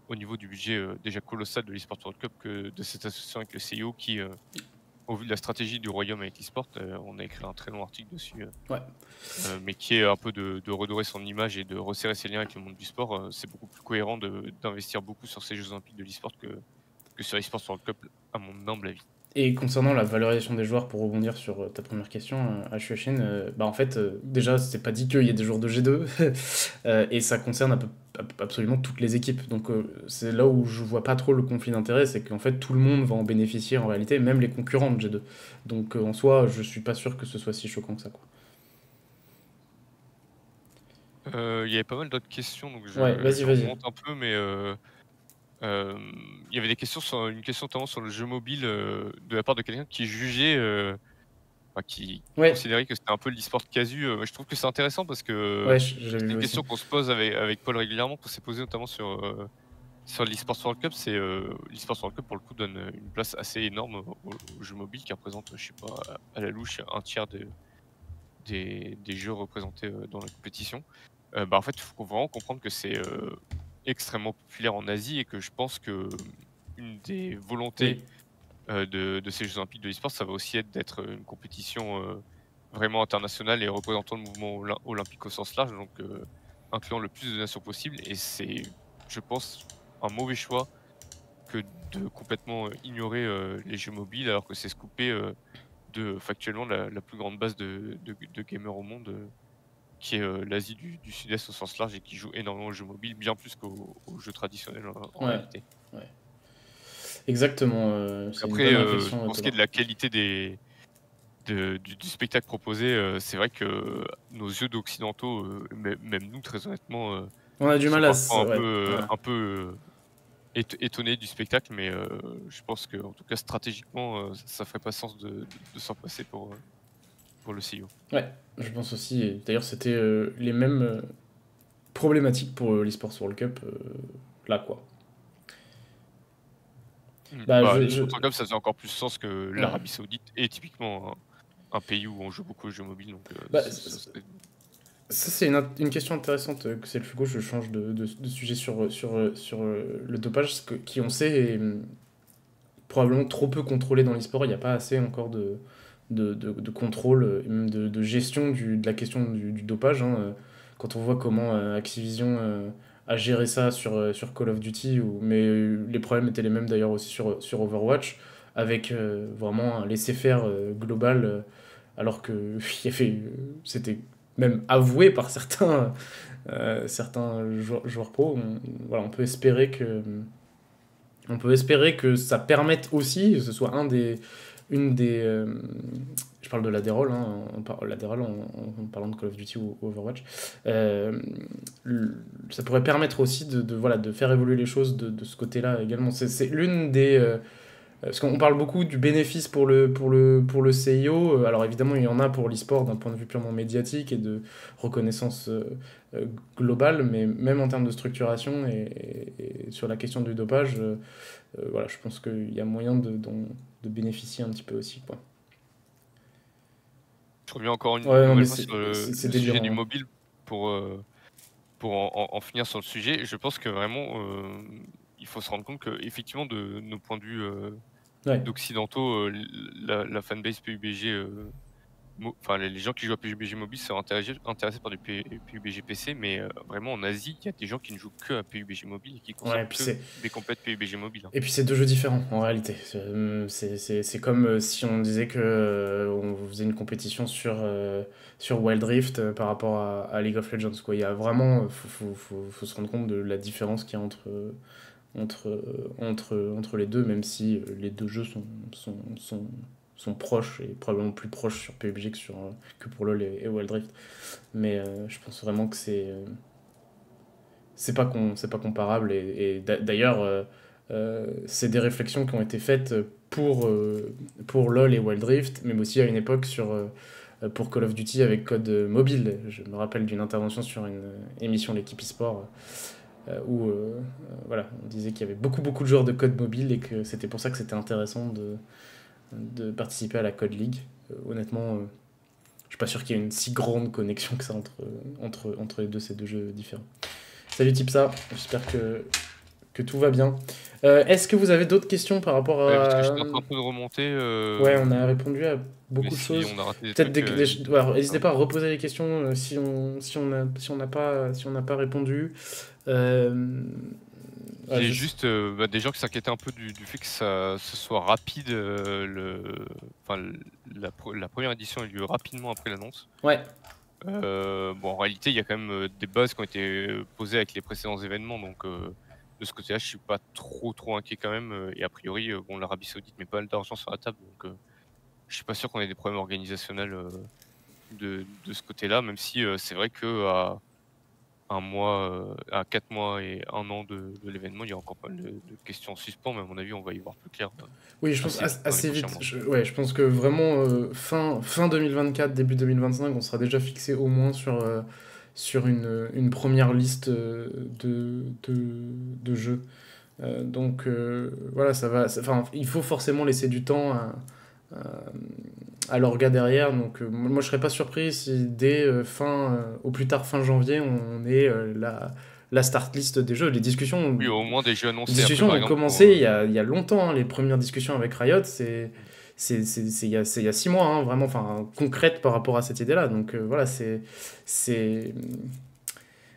au niveau du budget déjà colossal de l'eSports World Cup que de cette association avec le CIO qui au vu de la stratégie du royaume avec l'e-sport, on a écrit un très long article dessus, Ouais. mais qui est un peu de redorer son image et de resserrer ses liens avec le monde du sport. C'est beaucoup plus cohérent d'investir beaucoup sur ces Jeux olympiques de l'e-sport que sur l'e-sport sur le club, à mon humble avis. Et concernant la valorisation des joueurs, pour rebondir sur ta première question, à Shueishin, bah en fait, déjà, c'est pas dit qu'il y ait des joueurs de G2, et ça concerne absolument toutes les équipes. Donc, c'est là où je vois pas trop le conflit d'intérêt, c'est qu'en fait, tout le monde va en bénéficier en réalité, même les concurrents de G2. Donc, en soi, je suis pas sûr que ce soit si choquant que ça, quoi. Il y avait pas mal d'autres questions, donc Ouais, je vas-y. remonte un peu, mais il y avait des questions une question notamment sur le jeu mobile de la part de quelqu'un qui jugeait qui Ouais, considérait que c'était un peu de l'e-sport casu. Je trouve que c'est intéressant parce que ouais, j'avais c'est vu une aussi. question qu'on se pose avec Paul régulièrement, qu'on s'est posé notamment sur l'e-sport World Cup. C'est l'e-sport World Cup pour le coup donne une place assez énorme aux jeux mobiles qui représentent, je sais pas, à la louche un tiers des jeux représentés dans la compétition. En fait, il faut vraiment comprendre que c'est extrêmement populaire en Asie et que je pense que une des volontés Oui. de ces Jeux olympiques de l'e-sport, ça va aussi être d'être une compétition vraiment internationale et représentant le mouvement olympique au sens large, donc incluant le plus de nations possible. Et c'est, je pense, un mauvais choix que de complètement ignorer les jeux mobiles, alors que c'est se couper de factuellement la plus grande base de gamers au monde qui est l'Asie du Sud-Est au sens large et qui joue énormément aux jeux mobiles, bien plus qu'aux jeux traditionnels en Ouais, réalité. ouais. Exactement, Donc c'est une après, bonne réflexion, pour ce qui est Thomas. de la qualité du spectacle proposé, c'est vrai que nos yeux d'occidentaux, même nous très honnêtement, On a du sont mal à se... parfois Ouais, voilà. un peu, étonnés du spectacle, mais je pense qu'en tout cas stratégiquement, ça ferait pas sens de s'en passer pour le CEO. Ouais, je pense aussi. Et d'ailleurs, c'était les mêmes problématiques pour l'eSports World Cup, là, quoi. Bah, Bah, l'e-sport World Cup, ça faisait encore plus sens que Ouais. l'Arabie Saoudite est typiquement un pays où on joue beaucoup aux jeux mobiles, donc Bah, ça serait ça, c'est une question intéressante que c'est le Fugo. Je change de sujet sur le dopage, qui on sait est probablement trop peu contrôlé dans l'e-sport. Il n'y a pas assez encore de contrôle et même de gestion de la question du dopage, hein. Quand on voit comment Activision a géré ça sur Call of Duty, mais les problèmes étaient les mêmes d'ailleurs aussi sur Overwatch, avec vraiment un laisser-faire global, alors que c'était même avoué par certains joueurs pro. Voilà, on peut espérer que ça permette aussi, que ce soit une des. Je parle de l'Adderall, hein, l'Adderall en parlant de Call of Duty ou Overwatch. Euh, Ça pourrait permettre aussi voilà, de faire évoluer les choses de ce côté-là également. C'est l'une des. Parce qu'on parle beaucoup du bénéfice pour le CIO. Alors évidemment, il y en a pour l'e-sport d'un point de vue purement médiatique et de reconnaissance globale, mais même en termes de structuration et sur la question du dopage, voilà, je pense qu'il y a moyen de bénéficier un petit peu aussi, quoi. je reviens encore Ouais, une non, mais nouvelle fois sur c'est le sujet du délirant, hein. mobile pour, en finir sur le sujet. Je pense que vraiment, il faut se rendre compte qu'effectivement de nos points de vue, Ouais. d'occidentaux, la fanbase PUBG, enfin les gens qui jouent à PUBG Mobile sont intéressés par du PUBG PC, mais vraiment en Asie, il y a des gens qui ne jouent que à PUBG Mobile et qui Ouais, consomment que des compètes PUBG Mobile, hein. et puis c'est deux jeux différents en réalité. C'est comme si on disait que on faisait une compétition sur Wild Rift par rapport à League of Legends, quoi. Il y a vraiment, faut se rendre compte de la différence qu'il y a entre les deux, même si les deux jeux sont proches et probablement plus proches sur PUBG que pour LoL et Wild Rift. Mais je pense vraiment que c'est pas comparable. Et d'ailleurs, c'est des réflexions qui ont été faites pour LoL et Wild Rift, mais aussi à une époque pour Call of Duty avec code mobile. Je me rappelle d'une intervention sur une émission de l'équipe eSport où voilà, on disait qu'il y avait beaucoup de joueurs de code mobile et que c'était pour ça que c'était intéressant de participer à la Code League. Honnêtement, je suis pas sûr qu'il y ait une si grande connexion que ça entre ces deux jeux différents. Salut Tipsa, j'espère que tout va bien. Est-ce que vous avez d'autres questions par rapport Ouais, parce que à... j'étais en train un peu de remonter, Ouais, on a répondu à mais beaucoup de si choses. on a raté des Peut-être trucs, alors, hein. n'hésitez pas à reposer les questions si on n'a pas répondu. Euh, ouais, J'ai juste, des gens qui s'inquiétaient un peu du fait que ce soit rapide, enfin la première édition a eu lieu rapidement après l'annonce. Ouais, Bon, en réalité, il y a quand même, des bases qui ont été, posées avec les précédents événements, donc de ce côté-là, je suis pas trop inquiet quand même, et a priori, bon, l'Arabie Saoudite met pas mal d'argent sur la table, donc je suis pas sûr qu'on ait des problèmes organisationnels, de ce côté-là, même si, c'est vrai qu'à 1 mois, à 4 mois et 1 an de l'événement, il y a encore pas mal de questions en suspens, mais à mon avis, on va y voir plus clair, oui, je pense assez vite dans les assez prochains vite. mois. Ouais, je pense que vraiment fin 2024, début 2025, on sera déjà fixé au moins sur une première liste de jeux. Donc voilà, enfin, il faut forcément laisser du temps à l'orga derrière. Donc moi, je serais pas surpris si dès au plus tard fin janvier, on ait la start list des jeux. Oui, au moins des jeux Les annoncés. Après, discussions par ont exemple, commencé il y a longtemps, hein. Les premières discussions avec Riot, mmh, c'est il y a 6 mois, hein, vraiment, enfin, concrète par rapport à cette idée-là. Donc voilà, c'est.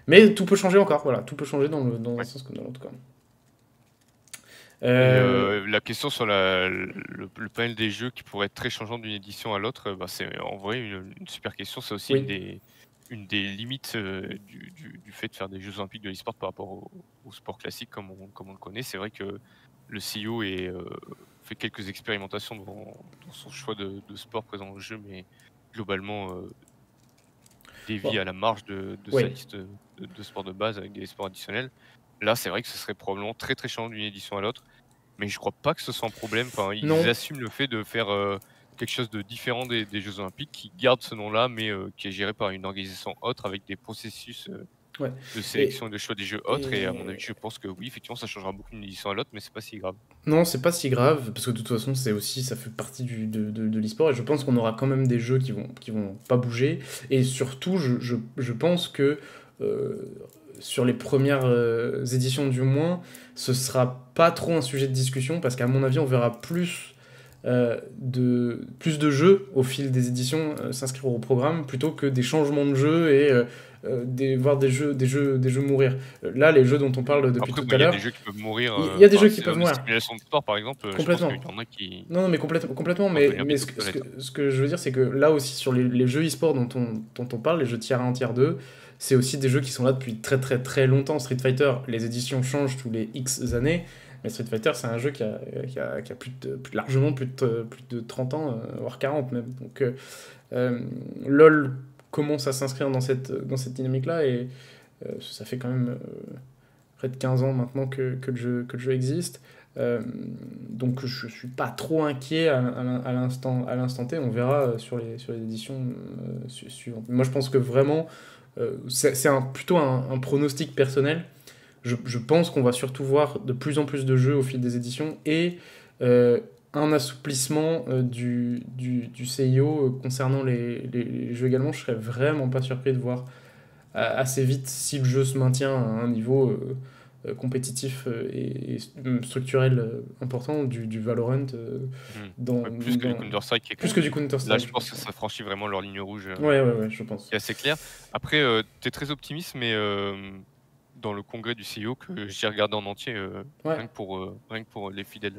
Mais tout peut changer encore, voilà, tout peut changer dans un ouais. sens comme dans l'autre, quoi. Et Euh, la question sur le panel des jeux qui pourrait être très changeant d'une édition à l'autre, bah, c'est en vrai une super question. C'est aussi une oui, une des limites du fait de faire des Jeux Olympiques de l'e-sport par rapport au sport classique comme on le connaît. C'est vrai que le CEO fait quelques expérimentations dans son choix de sport présent au jeu, mais globalement dévie Bon, à la marge de sa oui. liste de sports de base avec des sports additionnels. Là, c'est vrai que ce serait probablement très très changeant d'une édition à l'autre, mais je crois pas que ce soit un problème. Enfin, ils Non, assument le fait de faire quelque chose de différent des Jeux Olympiques, qui garde ce nom-là, mais qui est géré par une organisation autre avec des processus ouais. de Et, sélection et de choix des jeux autres. Et à mon avis, et je pense que oui, effectivement, ça changera beaucoup d'une édition à l'autre, mais c'est pas si grave. non, c'est pas si grave, parce que de toute façon, ça fait partie de l'e-sport, et je pense qu'on aura quand même des jeux qui vont pas bouger. Et surtout, je pense que euh, sur les premières éditions du moins, ce sera pas trop un sujet de discussion, parce qu'à mon avis, on verra plus de jeux au fil des éditions s'inscrire au programme, plutôt que des changements de jeux et voir des jeux mourir. Là, les jeux dont on parle depuis Après, tout bon, à il y a l'heure, des jeux qui peuvent mourir. il y a des Enfin, jeux qui c'est peuvent dans des mourir. simulations de sport, par exemple. Je pense qu'il Complètement. y en a qui Non, non, mais complètement. vont devenir Mais vite obsolètes. ce que je veux dire, c'est que là aussi, sur les jeux e-sport dont on parle, les jeux tier 1, tier 2, c'est aussi des jeux qui sont là depuis très très très longtemps. Street Fighter, les éditions changent tous les X années. Mais Street Fighter, c'est un jeu qui a largement plus de 30 ans, voire 40 même. Donc, LoL commence à s'inscrire dans cette dynamique-là et ça fait quand même près de 15 ans maintenant que le jeu existe. Euh, donc je suis pas trop inquiet à l'instant T. On verra sur les éditions suivantes. Moi, je pense que vraiment, c'est plutôt un pronostic personnel. Je pense qu'on va surtout voir de plus en plus de jeux au fil des éditions et un assouplissement du CIO concernant les jeux également. Je serais vraiment pas surpris de voir assez vite si le jeu se maintient à un niveau compétitif et structurel important du Valorant Ouais, plus que du dans Counter-Strike, qui est quand plus que du même. Là, Counter-Strike, je je pense pense. que ça franchit vraiment leur ligne rouge, Ouais, je pense. qui est assez claire. Après, tu es très optimiste, mais dans le congrès du CEO, que j'ai regardé en entier, Ouais. rien que pour les fidèles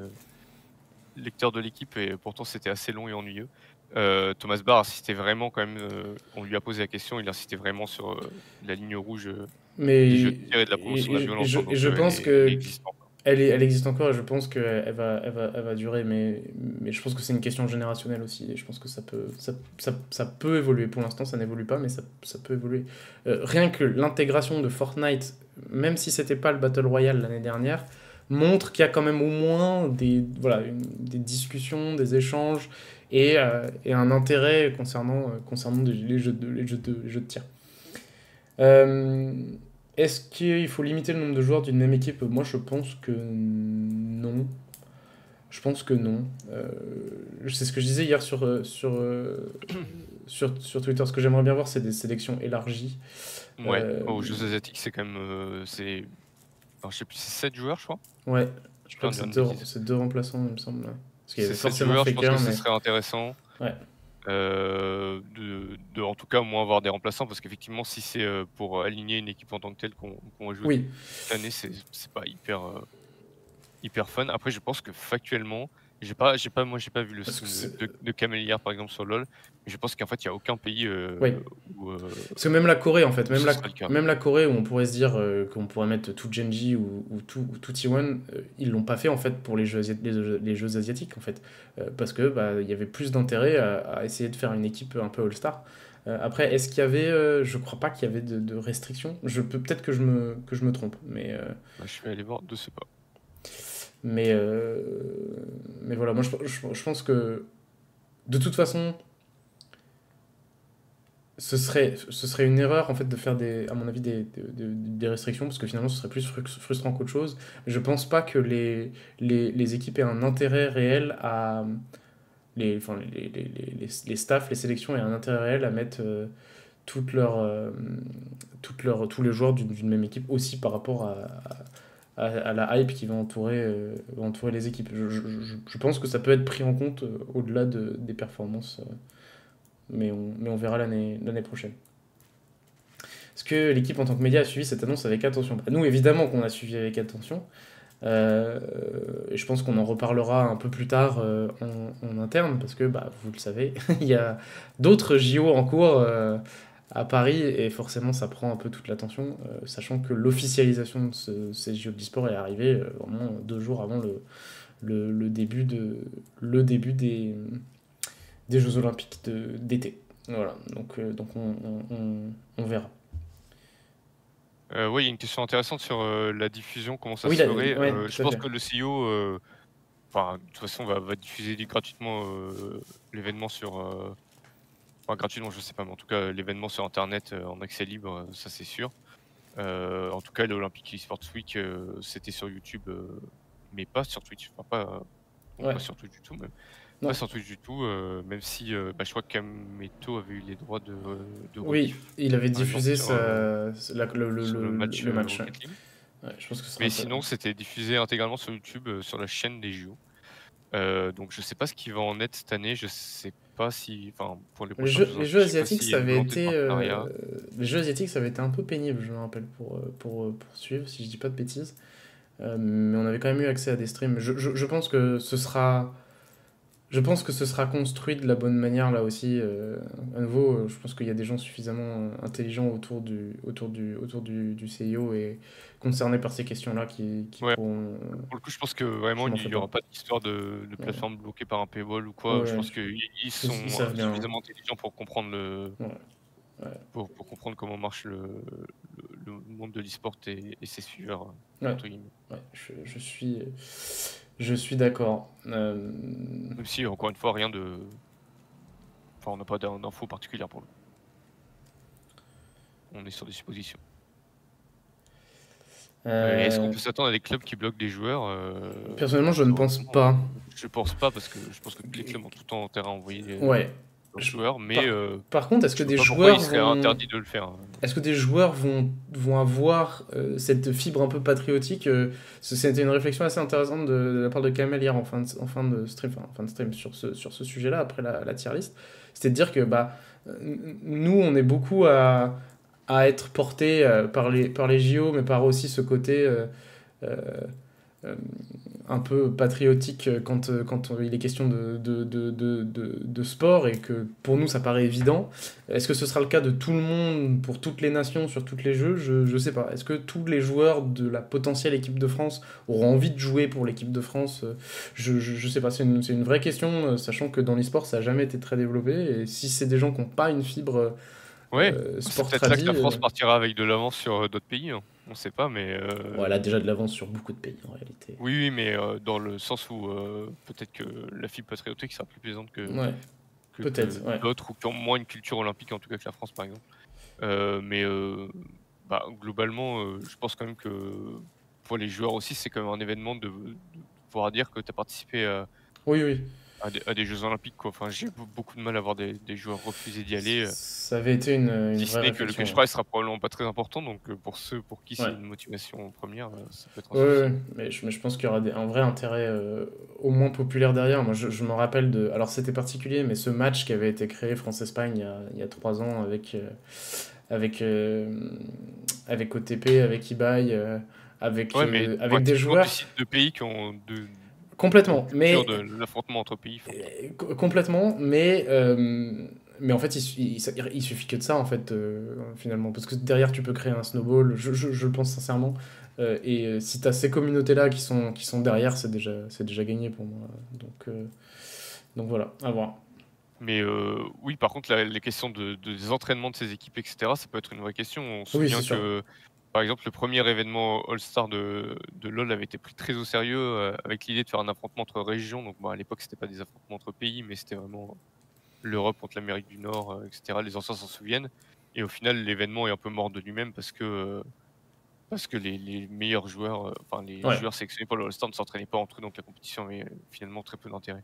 lecteurs de l'équipe, et pourtant c'était assez long et ennuyeux. Thomas Barr insistait vraiment quand même, on lui a posé la question, il insistait vraiment sur la ligne rouge des jeux Mais de tir et de la promotion de la violence, hein, et donc je pense elle que existe encore. elle existe encore et je pense elle va durer, mais je pense que c'est une question générationnelle aussi et je pense que ça peut évoluer. Pour l'instant, ça n'évolue pas, mais ça peut évoluer. Rien que l'intégration de Fortnite, même si c'était pas le Battle Royale l'année dernière, montre qu'il y a quand même au moins des discussions, des échanges et un intérêt concernant les jeux de tir. Euh, Est-ce qu'il faut limiter le nombre de joueurs d'une même équipe? Moi, je pense que non. Je pense que non. C'est ce que je disais hier sur Twitter. Ce que j'aimerais bien voir, c'est des sélections élargies. Ouais, Euh, aux Jeux asiatiques, c'est quand même, alors, je sais plus, c'est 7 joueurs, je crois? ouais, Je je sais crois pas que dire une bêtise. c'est deux remplaçants, il me semble. Parce qu'il y C'est avait 7 forcément joueurs, je pense que Faker, ce mais serait intéressant. ouais. En tout cas, au moins avoir des remplaçants, parce qu'effectivement, si c'est pour aligner une équipe en tant que telle qu'on va jouer Oui, toute l'année, c'est pas hyper fun. Après, je pense que factuellement, moi, j'ai pas vu le parce que stream de Kamel hier, par exemple, sur LoL, mais je pense qu'en fait, il y a aucun pays oui. où, Parce que même la Corée, en fait, où ce serait le cas. même la Corée où on pourrait se dire qu'on pourrait mettre tout Genji ou tout T1, ils l'ont pas fait en fait pour les jeux asiatiques en fait. Parce que bah, il y avait plus d'intérêt à essayer de faire une équipe un peu All-Star. Après, est-ce qu'il y avait. Je crois pas qu'il y avait de restrictions. Peut-être que je me trompe, Bah, je vais aller voir, je sais pas. mais, euh, mais voilà, moi je pense que de toute façon. Ce serait une erreur en fait de faire à mon avis des restrictions parce que finalement ce serait plus frustrant qu'autre chose. Je pense pas que les équipes aient un intérêt réel à enfin, les staffs, les sélections aient un intérêt réel à mettre toutes leurs, tous les joueurs d'une même équipe aussi par rapport à la hype qui va entourer les équipes. Je pense que ça peut être pris en compte au-delà des performances, mais on verra l'année prochaine. Est-ce que l'équipe en tant que média a suivi cette annonce avec attention? Bah, nous, évidemment qu'on a suivi avec attention. Et je pense qu'on en reparlera un peu plus tard en interne, parce que, bah, vous le savez, il y a d'autres JO en cours à Paris, et forcément ça prend un peu toute l'attention, sachant que l'officialisation de ces JO de l'e-sport est arrivée vraiment 2 jours avant le début, des Jeux Olympiques d'été. Voilà, donc on verra. Oui, il y a une question intéressante sur la diffusion, comment ça Oui, se ferait. ouais, Je tout à pense fait. que le CIO, enfin, de toute façon, va diffuser gratuitement l'événement sur. Enfin, gratuitement, je sais pas, mais en tout cas, l'événement sur Internet en accès libre, ça c'est sûr. En tout cas, l'Olympic eSports Week, c'était sur YouTube, mais pas sur Twitch. Enfin, Ouais. pas sur Twitch du tout, même. Non. Pas sur Twitch du tout, même si je crois que Kameto avait eu les droits de Oui, rediff, il avait par exemple, diffusé sur le match le match. Rocket League. Ouais, je pense que ce sera Mais sinon, c'était diffusé intégralement sur YouTube, sur la chaîne des JO. Donc je sais pas ce qui va en être cette année, je sais pas si, enfin, pour les prochains Jeux Les Olympiques, Jeux je sais pas asiatiques, s'il y a ça une avait volonté de été, partenariat. les Jeux asiatiques, ça avait été un peu pénible, je me rappelle, pour suivre, si je dis pas de bêtises. Mais on avait quand même eu accès à des streams. Je pense que ce sera, construit de la bonne manière là aussi. À nouveau, je pense qu'il y a des gens suffisamment intelligents autour du CIO et concernés par ces questions-là qui Ouais, pourront. pour le coup, je pense que Je vraiment m'en il fais y aura pas. pas d'histoire de Ouais, plateforme bloquée par un paywall ou quoi. Je ouais, pense qu'ils sont ils savent bien. suffisamment intelligents pour comprendre Ouais, ouais, pour comprendre comment marche le monde de l'e-sport et ses suiveurs, ouais, entre guillemets. ouais, je suis d'accord. Même si, encore une fois, rien de. Enfin, on n'a pas d'infos particulières pour le coup. On est sur des suppositions. Est-ce qu'on peut s'attendre à des clubs qui bloquent des joueurs Personnellement, je ne pense pas. Je pense pas, parce que je pense que tous les clubs ont tout le temps intérêt à envoyer Ouais. leurs joueurs, mais Par contre, est-ce que je vois des pas pourquoi il joueurs serait vont. interdit de le faire. Est-ce que des joueurs vont avoir cette fibre un peu patriotique C'était une réflexion assez intéressante de la part de Kamel hier en fin de stream sur ce sujet-là, après la tier list. C'était de dire que nous, on est beaucoup à être portés par les JO, mais par aussi ce côté euh, euh, un peu patriotique quand il est question de sport, et que pour nous ça paraît évident. Est-ce que ce sera le cas de tout le monde, pour toutes les nations, sur tous les jeux? Je sais pas. Est-ce que tous les joueurs de la potentielle équipe de France auront envie de jouer pour l'équipe de France? Je sais pas, c'est une vraie question, sachant que dans l'e-sport ça a jamais été très développé, et si c'est des gens qui n'ont pas une fibre Ouais, c'est sport peut-être là que tradi, la France partira avec de l'avance sur d'autres pays, hein. On sait pas, mais ouais, elle a déjà de l'avance sur beaucoup de pays en réalité. oui, mais dans le sens où peut-être que la fibre patriotique sera plus plaisante Ouais, peut-être, ouais. d'autres, ou qui ont moins une culture olympique, en tout cas que la France, par exemple. Mais globalement, je pense quand même que pour les joueurs aussi, c'est quand même un événement de pouvoir dire que tu as participé Oui, oui. à des Jeux Olympiques, quoi. Enfin, j'ai beaucoup de mal à voir des joueurs refuser d'y aller. Ça avait été une Si ce vraie n'est que le réflexion. cash prize sera probablement pas très important, donc pour ceux pour qui c'est Ouais. une motivation première, ça peut être un Ouais, souci. ouais, mais je pense qu'il y aura un vrai intérêt au moins populaire derrière. Moi, je me rappelle de. Alors, c'était particulier, mais ce match qui avait été créé France-Espagne il y a 3 ans avec, avec OTP, avec Ibai, avec, Ouais, mais avec des typiquement, joueurs. tu cites 2 pays qui ont Complètement, une mais. culture de l'affrontement entre pays forte. Complètement, mais en fait, il suffit que de ça, en fait, finalement. Parce que derrière, tu peux créer un snowball, je le pense sincèrement. Et si tu as ces communautés-là qui sont derrière, c'est déjà gagné pour moi. Donc voilà, à voir. Mais oui, par contre, les questions des entraînements de ces équipes, etc., ça peut être une vraie question. On se Oui, souvient c'est sûr. que, par exemple, le premier événement All-Star de LoL avait été pris très au sérieux, avec l'idée de faire un affrontement entre régions. Donc, à l'époque, c'était pas des affrontements entre pays, mais c'était vraiment l'Europe contre l'Amérique du Nord, etc. Les anciens s'en souviennent. Et au final, l'événement est un peu mort de lui-même parce que les meilleurs joueurs, enfin les Ouais. joueurs sélectionnés pour le All-Star ne s'entraînaient pas entre eux, donc la compétition avait finalement très peu d'intérêt.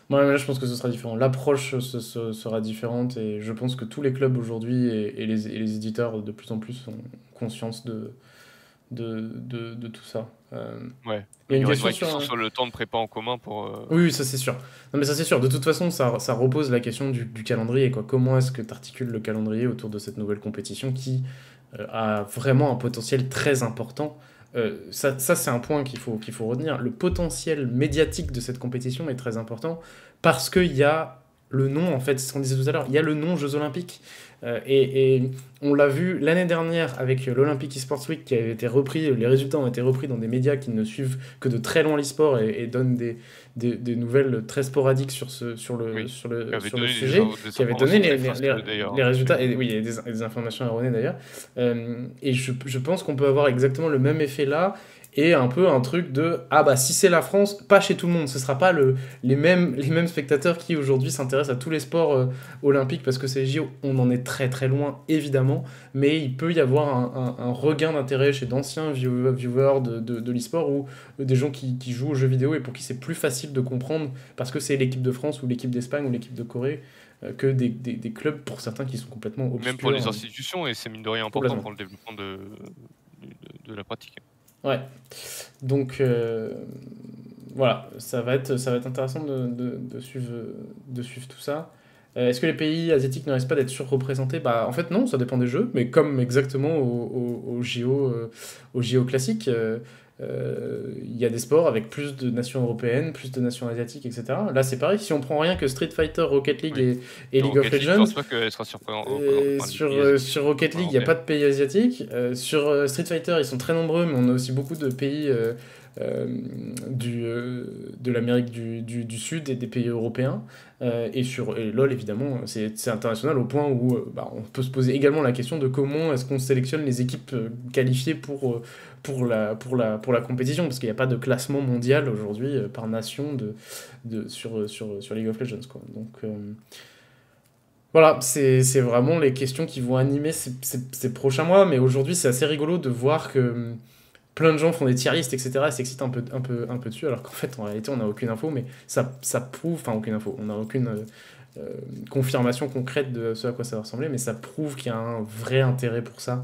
Moi, là, je pense que ce sera différent. L'approche sera différente, et je pense que tous les clubs aujourd'hui et les éditeurs de plus en plus ont conscience de tout ça. Ouais, Il y a il y une aura une question vraie question sur le temps de prépa en commun pour. Oui, ça c'est sûr. Non, mais ça c'est sûr. De toute façon, ça repose la question du calendrier, quoi. Comment est-ce que tu articules le calendrier autour de cette nouvelle compétition qui a vraiment un potentiel très important? Ça c'est un point qu'il faut retenir. Le potentiel médiatique de cette compétition est très important parce qu'il y a le nom, en fait, c'est ce qu'on disait tout à l'heure, il y a le nom Jeux Olympiques. Et on l'a vu l'année dernière avec l'Olympic Esports Week qui avait été repris, les résultats ont été repris dans des médias qui ne suivent que de très loin l'e-sport et donnent des nouvelles très sporadiques sur Oui. Avait le donné sujet, des qui avait donné informations très faciles d'ailleurs. les résultats, et oui, il y a des informations erronées d'ailleurs. Et je pense qu'on peut avoir exactement le même effet là, et un peu un truc de ah bah si c'est la France, pas chez tout le monde, ce sera pas les mêmes spectateurs qui aujourd'hui s'intéressent à tous les sports olympiques parce que c'est les JO, on en est très très loin évidemment, mais il peut y avoir un regain d'intérêt chez d'anciens viewers de l'e-sport ou des gens qui jouent aux jeux vidéo et pour qui c'est plus facile de comprendre parce que c'est l'équipe de France ou l'équipe d'Espagne ou l'équipe de Corée que des clubs pour certains qui sont complètement obscurs. Même pour les institutions, et c'est mine de rien important pour le développement de la pratique. Ouais, donc voilà, ça va être intéressant de suivre tout ça. Est-ce que les pays asiatiques ne risquent pas d'être surreprésentés? Bah, en fait, non, ça dépend des jeux, mais comme exactement au JO classiques, il y a des sports avec plus de nations européennes, plus de nations asiatiques, etc. Là, c'est pareil, si on prend rien que Street Fighter, Rocket League et League of Legends, je pense pas qu'elle sera sur Rocket League, il n'y a pas de pays asiatiques. Sur Street Fighter, ils sont très nombreux, mais on a aussi beaucoup de pays de l'Amérique du Sud et des pays européens. Et LoL, évidemment, c'est international au point où on peut se poser également la question de comment est-ce qu'on sélectionne les équipes qualifiées pour la compétition, parce qu'il n'y a pas de classement mondial aujourd'hui par nation sur League of Legends, quoi. Donc voilà, c'est vraiment les questions qui vont animer ces prochains mois, mais aujourd'hui c'est assez rigolo de voir que plein de gens font des tier lists, etc. et s'excitent un peu dessus, alors qu'en fait, en réalité, on n'a aucune info, mais ça prouve, enfin, aucune info, on n'a aucune confirmation concrète de ce à quoi ça va ressembler, mais ça prouve qu'il y a un vrai intérêt pour ça,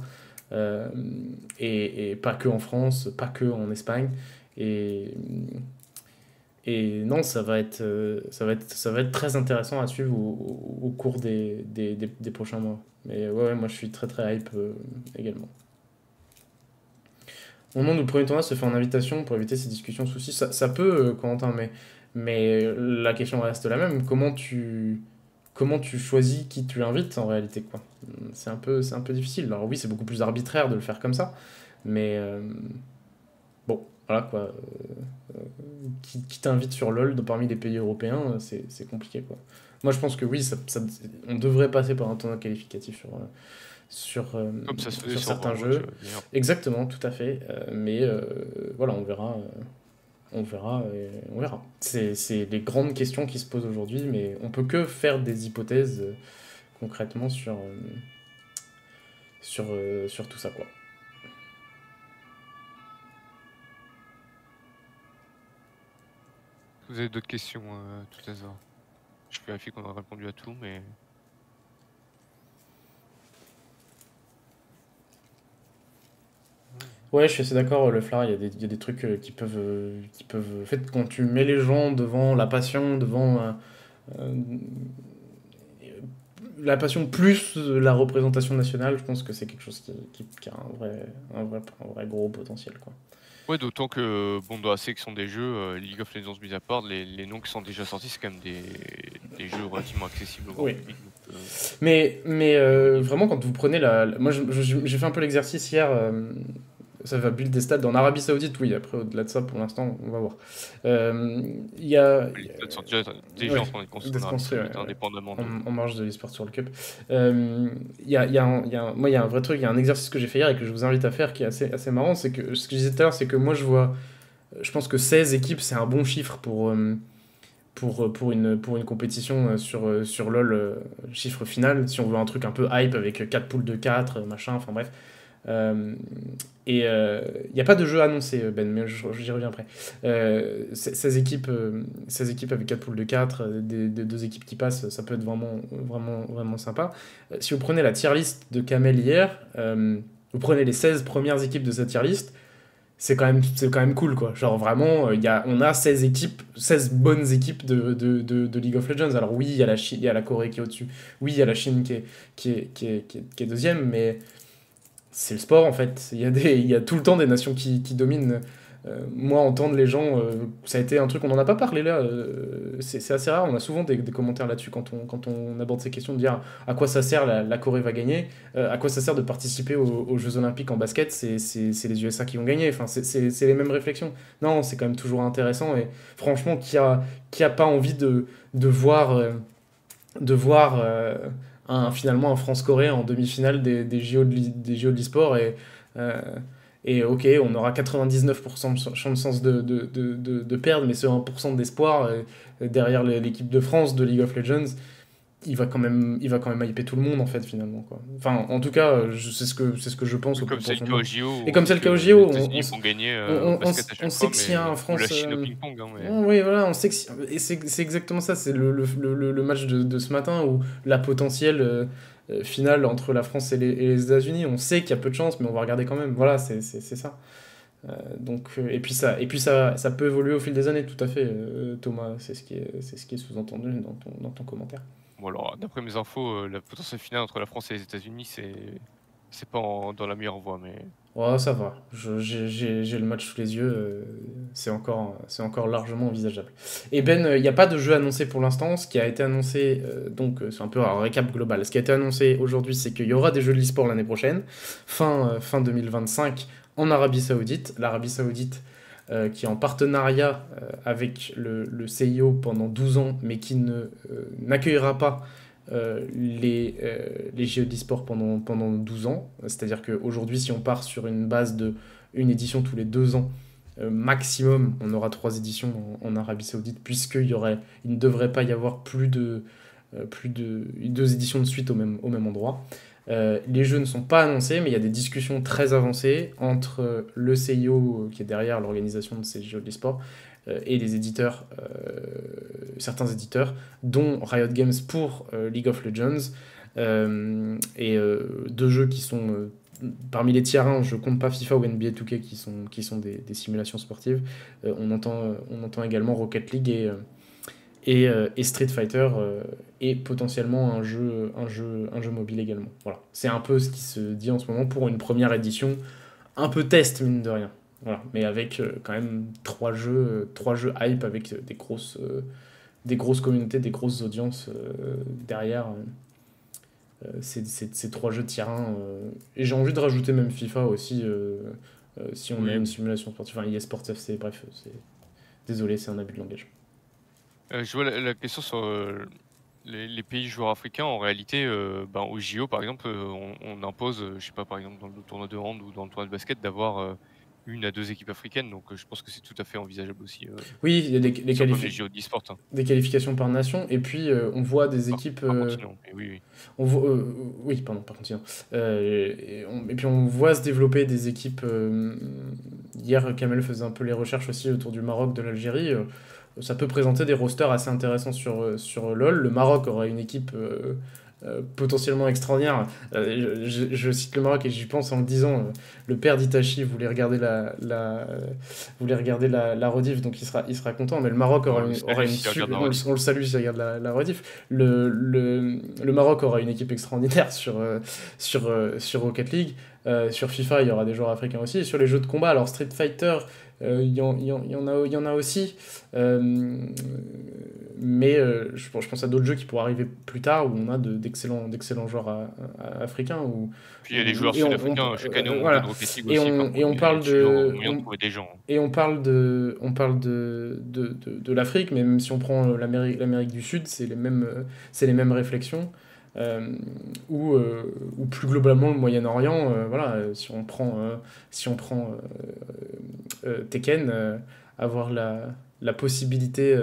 et pas que en France, pas que en Espagne, et non, ça va être très intéressant à suivre au cours des prochains mois. Mais ouais, moi je suis très très hype également. Au moment où le premier tournoi se fait en invitation pour éviter ces discussions soucis, ça peut, Corentin, mais la question reste la même. Comment tu choisis qui tu invites en réalité, quoi? C'est un peu difficile. Alors oui, c'est beaucoup plus arbitraire de le faire comme ça, mais bon, voilà quoi. Qui t'invite sur LoL parmi les pays européens, c'est compliqué, quoi. Moi, je pense que oui, on devrait passer par un tournoi qualificatif Comme ça se fait sur sur certains Overwatch, jeux. Exactement, tout à fait. Mais voilà, on verra. On verra. On verra. C'est les grandes questions qui se posent aujourd'hui, mais on peut que faire des hypothèses concrètement sur tout ça, quoi. Vous avez d'autres questions, tout hasard? Je vérifie qu'on a répondu à tout, mais... Ouais, je suis assez d'accord, le Flar, il y a des trucs qui peuvent. En fait, quand tu mets les gens devant la passion, devant euh, la passion plus la représentation nationale, je pense que c'est quelque chose qui a un vrai gros potentiel, quoi. Ouais, d'autant que, bon, dans la sélection des jeux, League of Legends mis à part, les noms qui sont déjà sortis, c'est quand même des jeux relativement accessibles au grand public. Donc, mais vraiment, quand vous prenez moi, j'ai fait un peu l'exercice hier. Ça va build des stades en Arabie Saoudite, oui. Après, au-delà de ça, pour l'instant, on va voir. Il y a. les stades sont déjà en train d'être construits indépendamment en marge de l'esport sur le Cup. Moi, il y a un vrai truc, il y a un exercice que j'ai fait hier et que je vous invite à faire qui est assez marrant. C'est que ce que je disais tout à l'heure, c'est que moi, je pense que 16 équipes, c'est un bon chiffre pour une compétition sur LoL, chiffre final, si on veut un truc un peu hype avec 4 poules de 4, machin, enfin bref. Il n'y a pas de jeu annoncé, Ben, mais j'y reviens après. 16 équipes avec 4 poules de 4, des 2 équipes qui passent, ça peut être vraiment sympa. Si vous prenez la tier list de Kamel hier, vous prenez les 16 premières équipes de cette tier list, c'est quand même cool, quoi. Genre vraiment, on a 16 bonnes équipes de League of Legends. Alors oui, il y a la Chine, il y a la Corée qui est au-dessus. Oui, il y a la Chine qui est deuxième, mais c'est le sport, en fait. Il y a tout le temps des nations qui dominent moi, entendre les gens, ça a été un truc, on n'en a pas parlé là, c'est assez rare, on a souvent des commentaires là-dessus quand on aborde ces questions, de dire à quoi ça sert, la Corée va gagner, à quoi ça sert de participer aux Jeux Olympiques en basket, c'est les USA qui vont gagner, enfin, c'est les mêmes réflexions. Non, c'est quand même toujours intéressant, et franchement, qui a pas envie de voir, finalement un France-Corée en demi-finale des JO de l'e-sport, euh, et ok, on aura 99% de chance de perdre, mais ce 1% d'espoir derrière l'équipe de France de League of Legends, il va quand même hyper tout le monde en fait finalement quoi. Enfin, en tout cas, c'est ce que je pense Oui, au comme plus c'est le profond de cas moi. au JO, Et où on comme sait c'est le que cas au les JO, États-Unis vont gagner on, au on, basket à on chaque sait fois, que s'il y a un ou la France, Chine au ping-pong, hein, mais oui, voilà, on sait que et c'est exactement ça, c'est le match de ce matin où la potentielle finale entre la France et les États-Unis, on sait qu'il y a peu de chance, mais on va regarder quand même. Voilà, c'est ça. Donc, et puis ça peut évoluer au fil des années, tout à fait, Thomas. C'est ce qui est sous-entendu dans ton commentaire. bon alors, d'après mes infos, la potentielle finale entre la France et les États-Unis, c'est pas dans la meilleure voie, mais Ouais, ça va. J'ai le match sous les yeux. C'est encore largement envisageable. Et Ben, il n'y a pas de jeu annoncé pour l'instant. Ce qui a été annoncé, donc c'est un peu un récap global. Ce qui a été annoncé aujourd'hui, c'est qu'il y aura des jeux de l'e-sport l'année prochaine, fin 2025, en Arabie Saoudite. L'Arabie Saoudite, qui est en partenariat avec le CIO pendant 12 ans, mais qui n'accueillera pas les JO d'e-sport pendant 12 ans. C'est-à-dire qu'aujourd'hui, si on part sur une base de une édition tous les 2 ans, maximum, on aura 3 éditions en Arabie Saoudite, il ne devrait pas y avoir plus de 2 éditions de suite au même endroit. Les jeux ne sont pas annoncés, mais il y a des discussions très avancées entre le CIO qui est derrière l'organisation de ces jeux d'e-sport et les éditeurs, certains éditeurs, dont Riot Games pour League of Legends, et 2 jeux qui sont parmi les tiers 1, je compte pas FIFA ou NBA 2K qui sont des simulations sportives. On entend également Rocket League et Street Fighter, et potentiellement un jeu mobile également. Voilà. C'est un peu ce qui se dit en ce moment pour une première édition, un peu test mine de rien. Voilà. Mais avec quand même 3 jeux hype avec des grosses communautés, des grosses audiences derrière. Ces 3 jeux tier 1. Et j'ai envie de rajouter même FIFA aussi, si on a oui. une simulation sportive. Enfin, eSports FC, bref, désolé, c'est un abus de langage. Je vois la question sur les pays joueurs africains. En réalité, ben, au JO, par exemple, on impose, je sais pas, par exemple, dans le tournoi de hand ou dans le tournoi de basket, d'avoir 1 à 2 équipes africaines. Donc, je pense que c'est tout à fait envisageable aussi, Oui, il y a des, sur comme les JO d'e-sport, hein, des qualifications par nation, et puis on voit des par, équipes. par continent. Mais oui, oui. Oui, pardon, par continent. Et puis on voit se développer des équipes. Hier, Kamel faisait un peu les recherches aussi autour du Maroc, de l'Algérie. Ça peut présenter des rosters assez intéressants sur LoL. Le Maroc aura une équipe potentiellement extraordinaire. Je cite le Maroc et j'y pense en le disant. Le père d'Itachi voulait regarder la rediff, donc il sera content. Mais le Maroc On aura le une, salue aura une s'il su- regarde la on, le rediff. on le salue s'il regarde la rediff. Le Maroc aura une équipe extraordinaire sur Rocket League. Sur FIFA, il y aura des joueurs africains aussi. Et sur les jeux de combat, alors Street Fighter, il y en a aussi. Mais je pense à d'autres jeux qui pourraient arriver plus tard où on a d'excellents joueurs africains. Puis il y a les joueurs Et sud-africains. Chaque année, on joue de voilà. Rocket League Et aussi. Par on, et contre, on il y a parle toujours de. moyen de trouver des gens, hein. Et on parle de l'Afrique, mais même si on prend l'Amérique du Sud, c'est les mêmes réflexions. Ou plus globalement le Moyen-Orient, voilà, si on prend Tekken, avoir la possibilité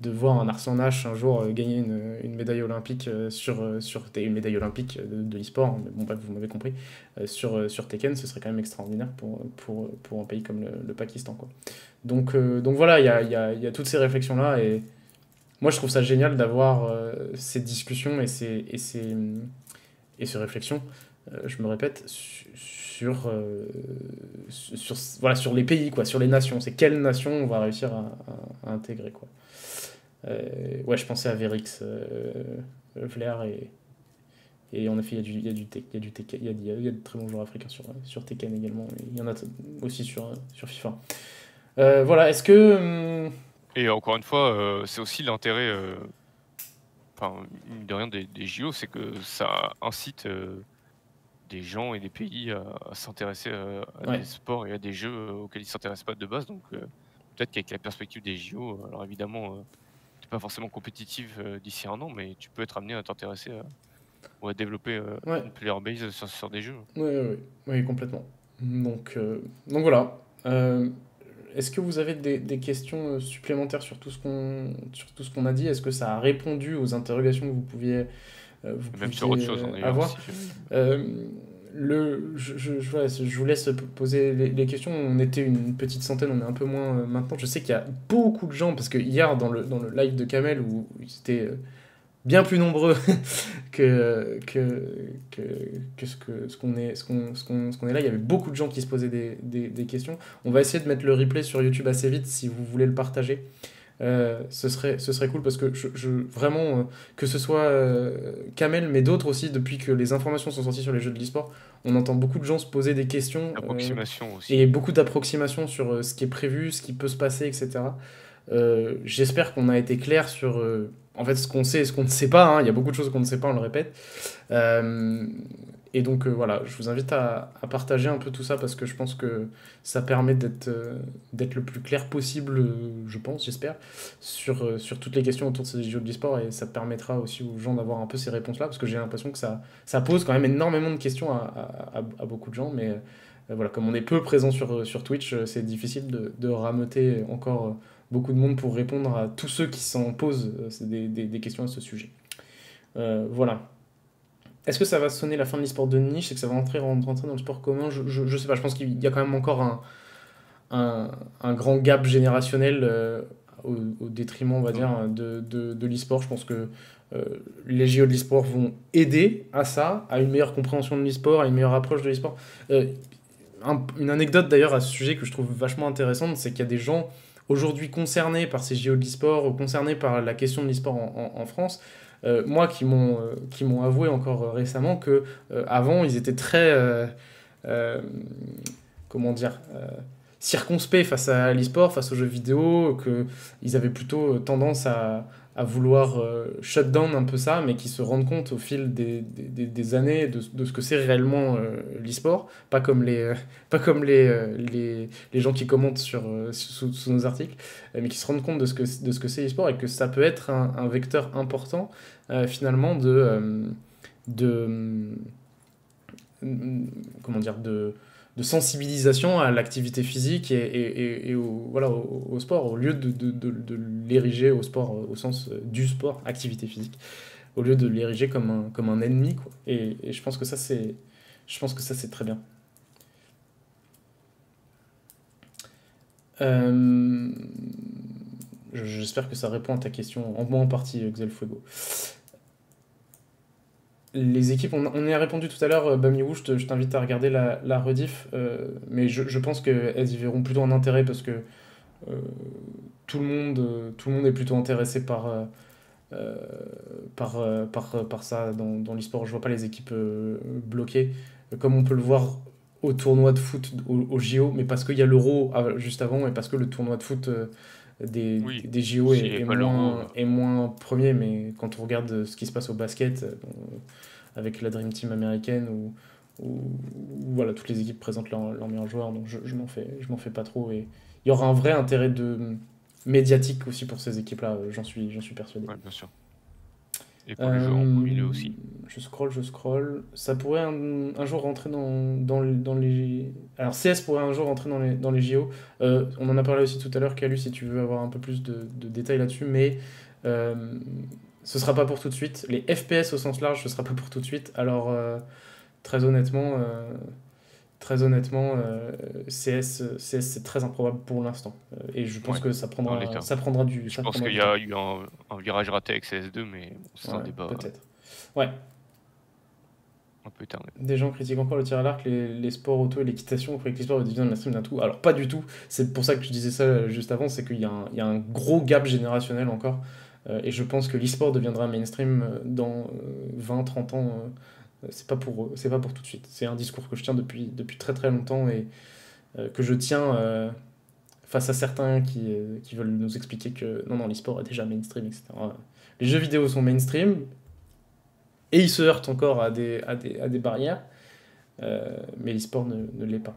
de voir un Arslan Nash un jour gagner une médaille olympique une médaille olympique de l'e-sport, hein, mais bon bref, vous m'avez compris, sur Tekken, ce serait quand même extraordinaire pour un pays comme le Pakistan, quoi. Donc voilà, il y a toutes ces réflexions-là, et moi je trouve ça génial d'avoir ces discussions et ces réflexions, je me répète, voilà, sur les pays, quoi, sur les nations. C'est quelles nations on va réussir à intégrer, quoi. Ouais, je pensais à Verix, Vler Et en effet, il y a du Tekken, il y a de très bons joueurs africains sur Tekken également. Et il y en a aussi sur FIFA. Voilà, est-ce que... Et encore une fois, c'est aussi l'intérêt, enfin, mine de rien, des JO, c'est que ça incite des gens et des pays à s'intéresser à Ouais, des sports et à des jeux auxquels ils ne s'intéressent pas de base. Donc, peut-être qu'avec la perspective des JO, alors évidemment, tu n'es pas forcément compétitif d'ici un an, mais tu peux être amené à t'intéresser ou à développer ouais, une player base sur des jeux. ouais, complètement. Donc voilà. Est-ce que vous avez des questions supplémentaires sur tout ce qu'on a dit? Est-ce que ça a répondu aux interrogations que vous Et même sur autre pouviez chose, hein, d'ailleurs, avoir? si jamais. Euh, je vous laisse poser les questions. On était une petite centaine, on est un peu moins maintenant. Je sais qu'il y a beaucoup de gens, parce que hier, dans le live de Kamel, où ils étaient bien plus nombreux que, que ce qu'on est là, il y avait beaucoup de gens qui se posaient des questions. On va essayer de mettre le replay sur YouTube assez vite si vous voulez le partager. Ce serait cool parce que vraiment, que ce soit Kamel, mais d'autres aussi, depuis que les informations sont sorties sur les jeux de l'e-sport, on entend beaucoup de gens se poser des questions Approximation aussi. et beaucoup d'approximations sur ce qui est prévu, ce qui peut se passer, etc. J'espère qu'on a été clair sur en fait ce qu'on sait et ce qu'on ne sait pas. Hein. Il y a beaucoup de choses qu'on ne sait pas, on le répète. Euh, et donc voilà, je vous invite à partager un peu tout ça parce que je pense que ça permet d'être le plus clair possible, je pense, j'espère, sur toutes les questions autour de ces jeux de l'e-sport et ça permettra aussi aux gens d'avoir un peu ces réponses-là parce que j'ai l'impression que ça pose quand même énormément de questions à beaucoup de gens, mais voilà, comme on est peu présent sur Twitch, c'est difficile de rameuter encore beaucoup de monde pour répondre à tous ceux qui s'en posent des questions à ce sujet. Voilà. Est-ce que ça va sonner la fin de l'e-sport de niche et que ça va rentrer dans le sport commun? Je sais pas, je pense qu'il y a quand même encore un grand gap générationnel au détriment, on va dire, de l'e-sport. Je pense que les JO de l'e-sport vont aider à ça, à une meilleure compréhension de l'e-sport, à une meilleure approche de l'e-sport. Une anecdote d'ailleurs à ce sujet que je trouve vachement intéressante, c'est qu'il y a des gens aujourd'hui concernés par ces JO de l'e-sport, ou concernés par la question de l'e-sport en France, moi qui m'ont avoué encore récemment que avant ils étaient très comment dire circonspects face à l'e-sport, face aux jeux vidéo, qu'ils avaient plutôt tendance à vouloir shut down un peu ça, mais qui se rendent compte au fil des années de ce que c'est réellement l'e-sport, pas comme pas comme les gens qui commentent sous nos articles, mais qui se rendent compte de ce que c'est l'e-sport et que ça peut être un vecteur important finalement de comment dire de sensibilisation à l'activité physique et voilà, au sport, au lieu de l'ériger au sport au sens du sport, activité physique, au lieu de l'ériger comme un ennemi, quoi. Et je pense que ça, c'est très bien. J'espère que ça répond à ta question, en moins en partie, Xelfuego. Les équipes, on y a répondu tout à l'heure, Bamiwoo, je t'invite à regarder la rediff, mais je pense qu'elles y verront plutôt un intérêt parce que euh, tout le monde est plutôt intéressé par ça dans l'e-sport. Je vois pas les équipes bloquées, comme on peut le voir au tournoi de foot, au JO, mais parce qu'il y a l'Euro juste avant et parce que le tournoi de foot Oui, des JO s'il n'y avait pas l'euro, est moins premier, mais quand on regarde ce qui se passe au basket, avec la Dream Team américaine, où voilà, toutes les équipes présentent leurs meilleurs joueurs, donc je m'en fais pas trop. Et il y aura un vrai intérêt médiatique aussi pour ces équipes-là, j'en suis persuadé. ouais, bien sûr. Et pour les jeux en milieu aussi. Je scroll. Ça pourrait un jour rentrer dans les. Alors, CS pourrait un jour rentrer dans les JO. On en a parlé aussi tout à l'heure, Calu, si tu veux avoir un peu plus de détails là-dessus, mais euh, ce sera pas pour tout de suite. Les FPS au sens large, ce sera pas pour tout de suite. Alors, très honnêtement, CS c'est très improbable pour l'instant. Et je pense Ouais, que en l'état. ça prendra du, Je ça pense prendra qu'il du y temps. a eu un virage raté avec CS2, mais bon, c'est un Ouais, débat peut-être. Ouais. un peu éternel. Des gens critiquent encore le tir à l'arc, les sports auto et l'équitation. Il faudrait que l'e-sport devienne la stream d'un tout. Alors, pas du tout. C'est pour ça que je disais ça juste avant, c'est qu'il y a un gros gap générationnel encore. Et je pense que l'e-sport deviendra mainstream dans 20-30 ans c'est pas pour tout de suite. C'est un discours que je tiens depuis très très longtemps et que je tiens face à certains qui veulent nous expliquer que non, l'e-sport est déjà mainstream, etc. Les jeux vidéo sont mainstream et ils se heurtent encore à des barrières, mais l'e-sport ne l'est pas.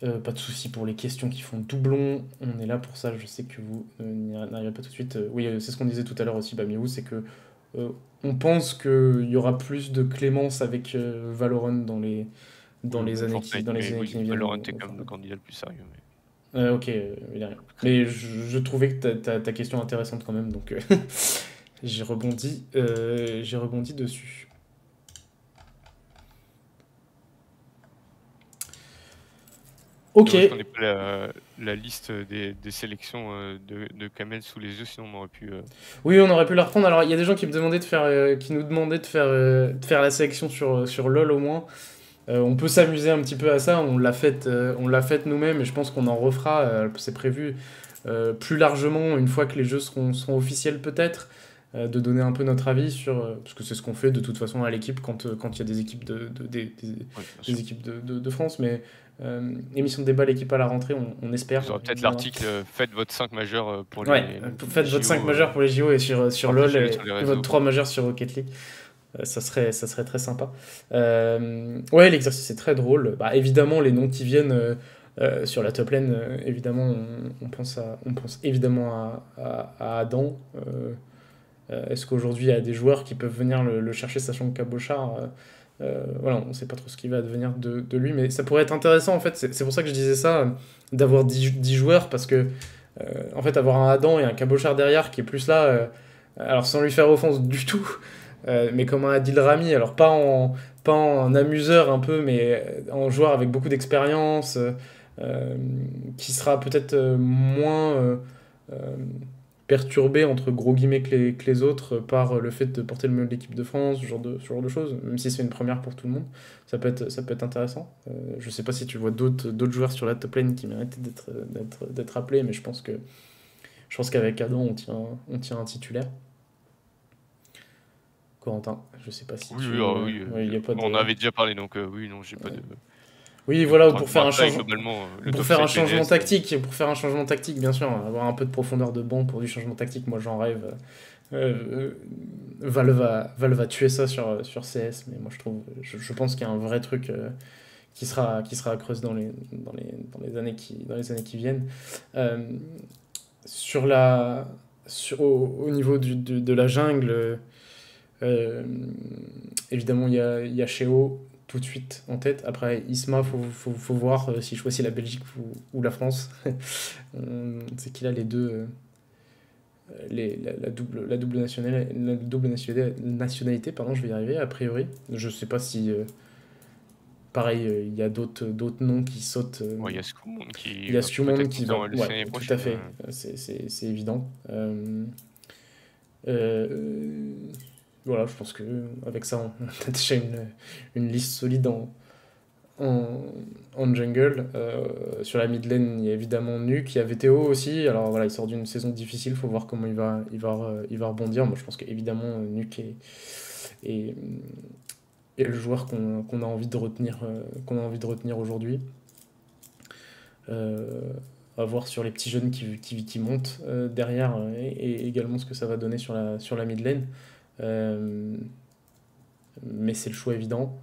Pas de souci pour les questions qui font doublon, on est là pour ça, je sais que vous n'arrivez pas tout de suite. Oui, c'est ce qu'on disait tout à l'heure aussi, Miaou, c'est que on pense qu'il y aura plus de clémence avec Valorant dans les années qui viennent. Valorant est quand même le candidat le plus sérieux. Ok, il y a rien. Mais je trouvais que ta question intéressante quand même, donc j'ai rebondi dessus. Ok. Je connais pas la liste des sélections de Kamel sous les yeux, sinon on aurait pu. Oui, on aurait pu la reprendre. Alors, il y a des gens qui nous demandaient de faire la sélection sur LoL au moins. On peut s'amuser un petit peu à ça. On l'a faite nous-mêmes et je pense qu'on en refera. C'est prévu plus largement une fois que les jeux seront officiels peut-être. De donner un peu notre avis sur parce que c'est ce qu'on fait de toute façon à l'équipe quand il y a des équipes des équipes de France, mais émission de débat l'équipe à la rentrée, on espère. Vous aurez peut-être l'article faites votre 5 majeurs pour les faites votre 5 majeurs pour les JO et sur LoL et votre 3 majeurs sur Rocket League. Ça serait très sympa. Ouais, l'exercice est très drôle. Bah, évidemment, les noms qui viennent sur la top lane, évidemment, on pense évidemment à Adam. Est-ce qu'aujourd'hui il y a des joueurs qui peuvent venir le chercher, sachant que Cabochard, voilà, on ne sait pas trop ce qui va advenir de lui, mais ça pourrait être intéressant en fait. C'est pour ça que je disais ça, d'avoir 10 joueurs, parce que en fait, avoir un Adam et un Cabochard derrière qui est plus là, alors sans lui faire offense du tout, mais comme un Adil Rami, alors pas en amuseur un peu, mais en joueur avec beaucoup d'expérience, qui sera peut-être moins perturbé entre gros guillemets que les autres par le fait de porter le maillot de l'équipe de France, ce genre de choses, même si c'est une première pour tout le monde, ça peut être intéressant. Je sais pas si tu vois d'autres joueurs sur la top lane qui méritent d'être appelés, mais je pense qu'avec Adam on tient un titulaire. Corentin, je sais pas si y a pas de... On en avait déjà parlé, donc oui, non, j'ai pas de... Oui, voilà, pour faire un changement tactique, bien sûr, avoir un peu de profondeur de banc pour du changement tactique, moi j'en rêve. Valve va tuer ça sur CS, mais moi je pense qu'il y a un vrai truc qui sera à creuser dans les années qui viennent. Au niveau de la jungle, évidemment il y a Sheo tout de suite en tête. Après Isma, faut voir s'il choisit la Belgique ou la France. C'est qu'il a les deux, la double nationalité, pardon, je vais y arriver a priori. Je sais pas si pareil, il y a d'autres noms qui sautent. Il y a Skumon qui va ouais, tout à fait, c'est évident. Voilà, je pense qu'avec ça, on a déjà une liste solide en jungle. Sur la mid lane, il y a évidemment Nuke, il y a VTO aussi. Alors voilà, il sort d'une saison difficile, il faut voir comment il va rebondir. Moi, je pense qu'évidemment, Nuke est le joueur qu'on a envie de retenir, aujourd'hui. À voir sur les petits jeunes qui montent derrière et également ce que ça va donner sur la mid lane. Mais c'est le choix évident.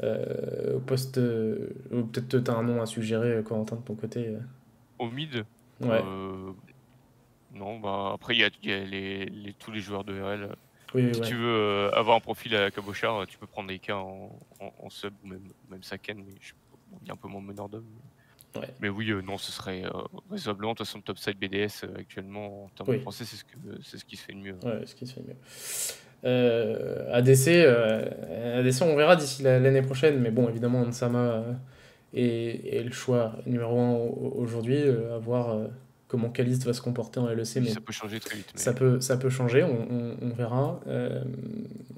Au poste, peut-être tu as un nom à suggérer, Corentin, de ton côté. Au mid ouais. Non, bah après il y a tous les joueurs de RL. Oui, si tu veux avoir un profil à Cabochard, tu peux prendre des cas en sub ou même Saken, mais il y a un peu moins meneur d'homme. Ouais. Mais oui, non, ce serait raisonnablement. De toute façon, le topside BDS actuellement, en termes de français, c'est ce qui se fait de mieux. Ouais, ce qui se fait de mieux. ADC, on verra d'ici l'année prochaine, mais bon, évidemment, Nsama est le choix numéro 1 aujourd'hui. À voir comment Caliste va se comporter en LEC. Mais ça peut changer très vite. Mais... Ça peut changer, on verra.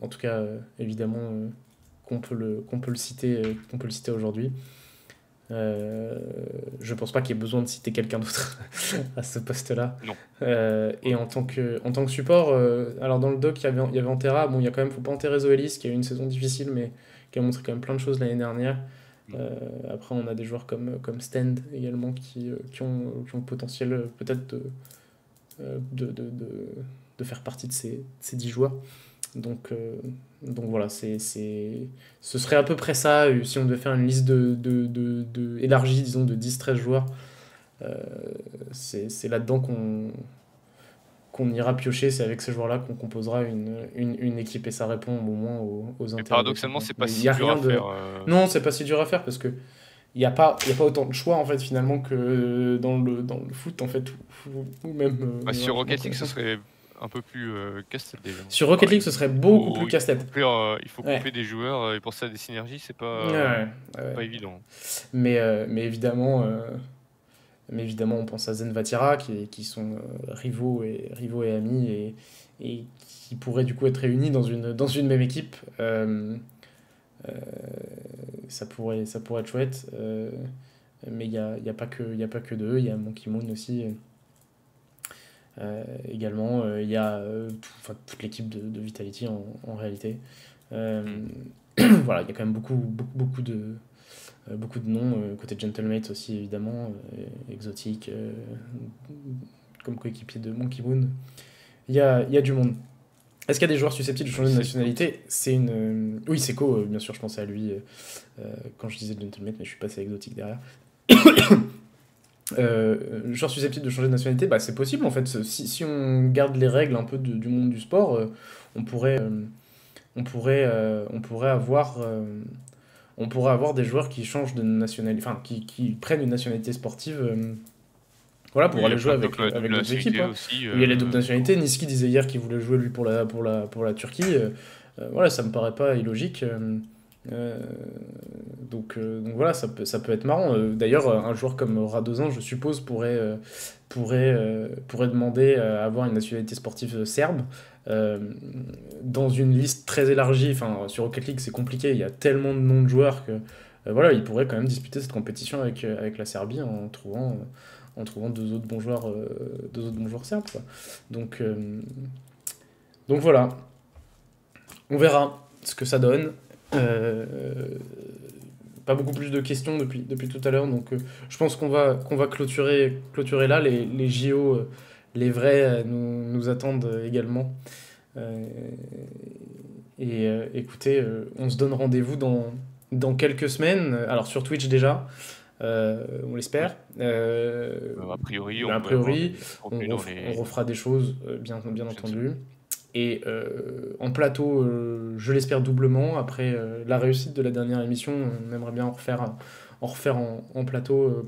En tout cas, évidemment, qu'on peut le citer aujourd'hui. Je pense pas qu'il y ait besoin de citer quelqu'un d'autre à ce poste-là. Non. Et en tant que support, alors dans le doc, il y avait Antera. Bon, il y a quand même, faut pas enterrer Zoelis, qui a eu une saison difficile, mais qui a montré quand même plein de choses l'année dernière. Mm. Après, on a des joueurs comme Stand également qui ont le potentiel peut-être de faire partie de ces 10 joueurs. Donc voilà, ce serait à peu près ça, si on devait faire une liste élargie, disons, de 10-13 joueurs. Euh, c'est là-dedans qu'on ira piocher, c'est avec ces joueurs-là qu'on composera une équipe, et ça répond au moins aux Mais intérêts de l'équipe, paradoxalement, hein. c'est pas Mais il si n'y a dur rien à de... faire. Non, c'est pas si dur à faire, parce que il y a pas autant de choix, en fait, finalement, que dans le foot, en fait, ou même Sur en Rocket League, ce connaissance. serait un peu plus casse-tête déjà. Sur Rocket League, ce serait beaucoup plus Il faut casse-tête. il faut Ouais. couper des joueurs et pour ça des synergies, c'est Ouais, ouais, pas ouais. évident. Mais évidemment, on pense à Zen Vatira, qui sont rivaux et amis, et qui pourraient du coup être réunis dans une même équipe. Euh, ça pourrait être chouette. Mais il y a pas que d'eux, il y a Monkey Moon aussi. Également, il y a toute l'équipe de Vitality en réalité. Euh, voilà, il y a quand même beaucoup de noms, côté Gentlemates aussi évidemment, Exotique, comme coéquipier de Monkey Moon. Il y a du monde. Est-ce qu'il y a des joueurs susceptibles de changer de C'est cool. nationalité? Oui, Seco, bien sûr, je pensais à lui quand je disais Gentlemate, mais je suis passé à Exotique derrière. Joueurs susceptibles de changer de nationalité, bah, c'est possible en fait. Si on garde les règles un peu du monde du sport, on pourrait, on pourrait, on pourrait avoir. On pourrait avoir des joueurs qui changent de nationalité, enfin qui prennent une nationalité sportive, voilà, Oui, pour il y aller a jouer plein de clubs avec, à avec double d'autres équipes, nationalité hein. aussi. Il y a les doubles nationalités. Niski disait hier qu'il voulait jouer lui pour la Turquie. Voilà, ça me paraît pas illogique. Euh, donc voilà, ça peut être marrant. D'ailleurs, un joueur comme Radozin, je suppose, pourrait demander à avoir une nationalité sportive serbe. Euh, dans une liste très élargie, enfin sur Rocket League c'est compliqué, il y a tellement de noms de joueurs que voilà, il pourrait quand même disputer cette compétition avec la Serbie en trouvant deux autres bons joueurs serbes, quoi. Donc voilà, on verra ce que ça donne. Euh, Pas beaucoup plus de questions depuis tout à l'heure, donc je pense qu'on va clôturer là. Les JO, les vrais, nous attendent également. Euh, écoutez, on se donne rendez-vous dans quelques semaines. Alors sur Twitch déjà, on Oui. l'espère. A priori, on A devrait avoir priori, du on, contenu dans on les refera des choses, bien prochaines entendu. semaines. Et en plateau, je l'espère doublement. Après la réussite de la dernière émission, on aimerait bien en refaire en plateau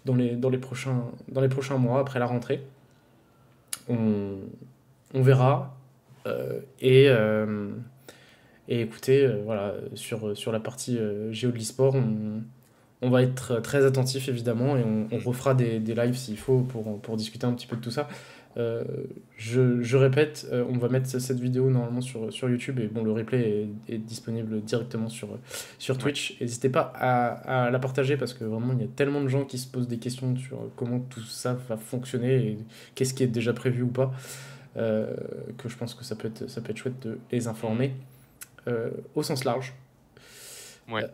dans les prochains mois, après la rentrée. On verra. Et écoutez, voilà, sur la partie Géo de l'e-sport, on va être très attentif évidemment, et on Mm. refera des lives s'il faut pour discuter un petit peu de tout ça. Euh, je répète, on va mettre cette vidéo normalement sur YouTube, et bon, le replay est disponible directement sur Ouais. Twitch. N'hésitez pas à la partager, parce que vraiment il y a tellement de gens qui se posent des questions sur comment tout ça va fonctionner et qu'est-ce qui est déjà prévu ou pas, euh, que je pense que ça peut être chouette de les Mm. informer au sens large. Ouais.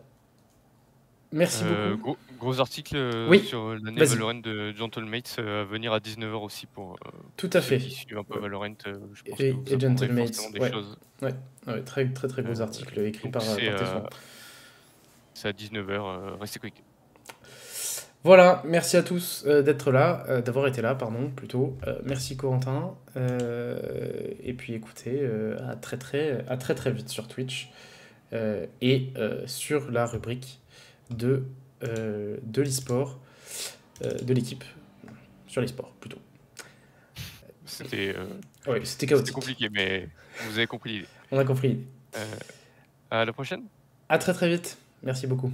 Merci beaucoup. Gros article Oui, sur l'année vas-y, Valorant de Gentlemates à venir à 19h aussi tout pour à ceux qui fait. suivent un peu Valorant. Je pense que vous Et apprendrez forcément Gentlemates, des ouais, choses. ouais, ouais, très très très gros article écrit Donc par Tesson. c'est à 19h. Restez connectés. Voilà, merci à tous d'être là, d'avoir été là, pardon, plutôt. Merci Corentin. Et puis écoutez, à très vite sur Twitch, et sur la rubrique de l'e-sport, de l'équipe sur l'e-sport plutôt. C'était Oui, c'était c'était chaotique. compliqué, mais vous avez compris l'idée. On a compris. Euh, à la prochaine. À très très vite. Merci beaucoup.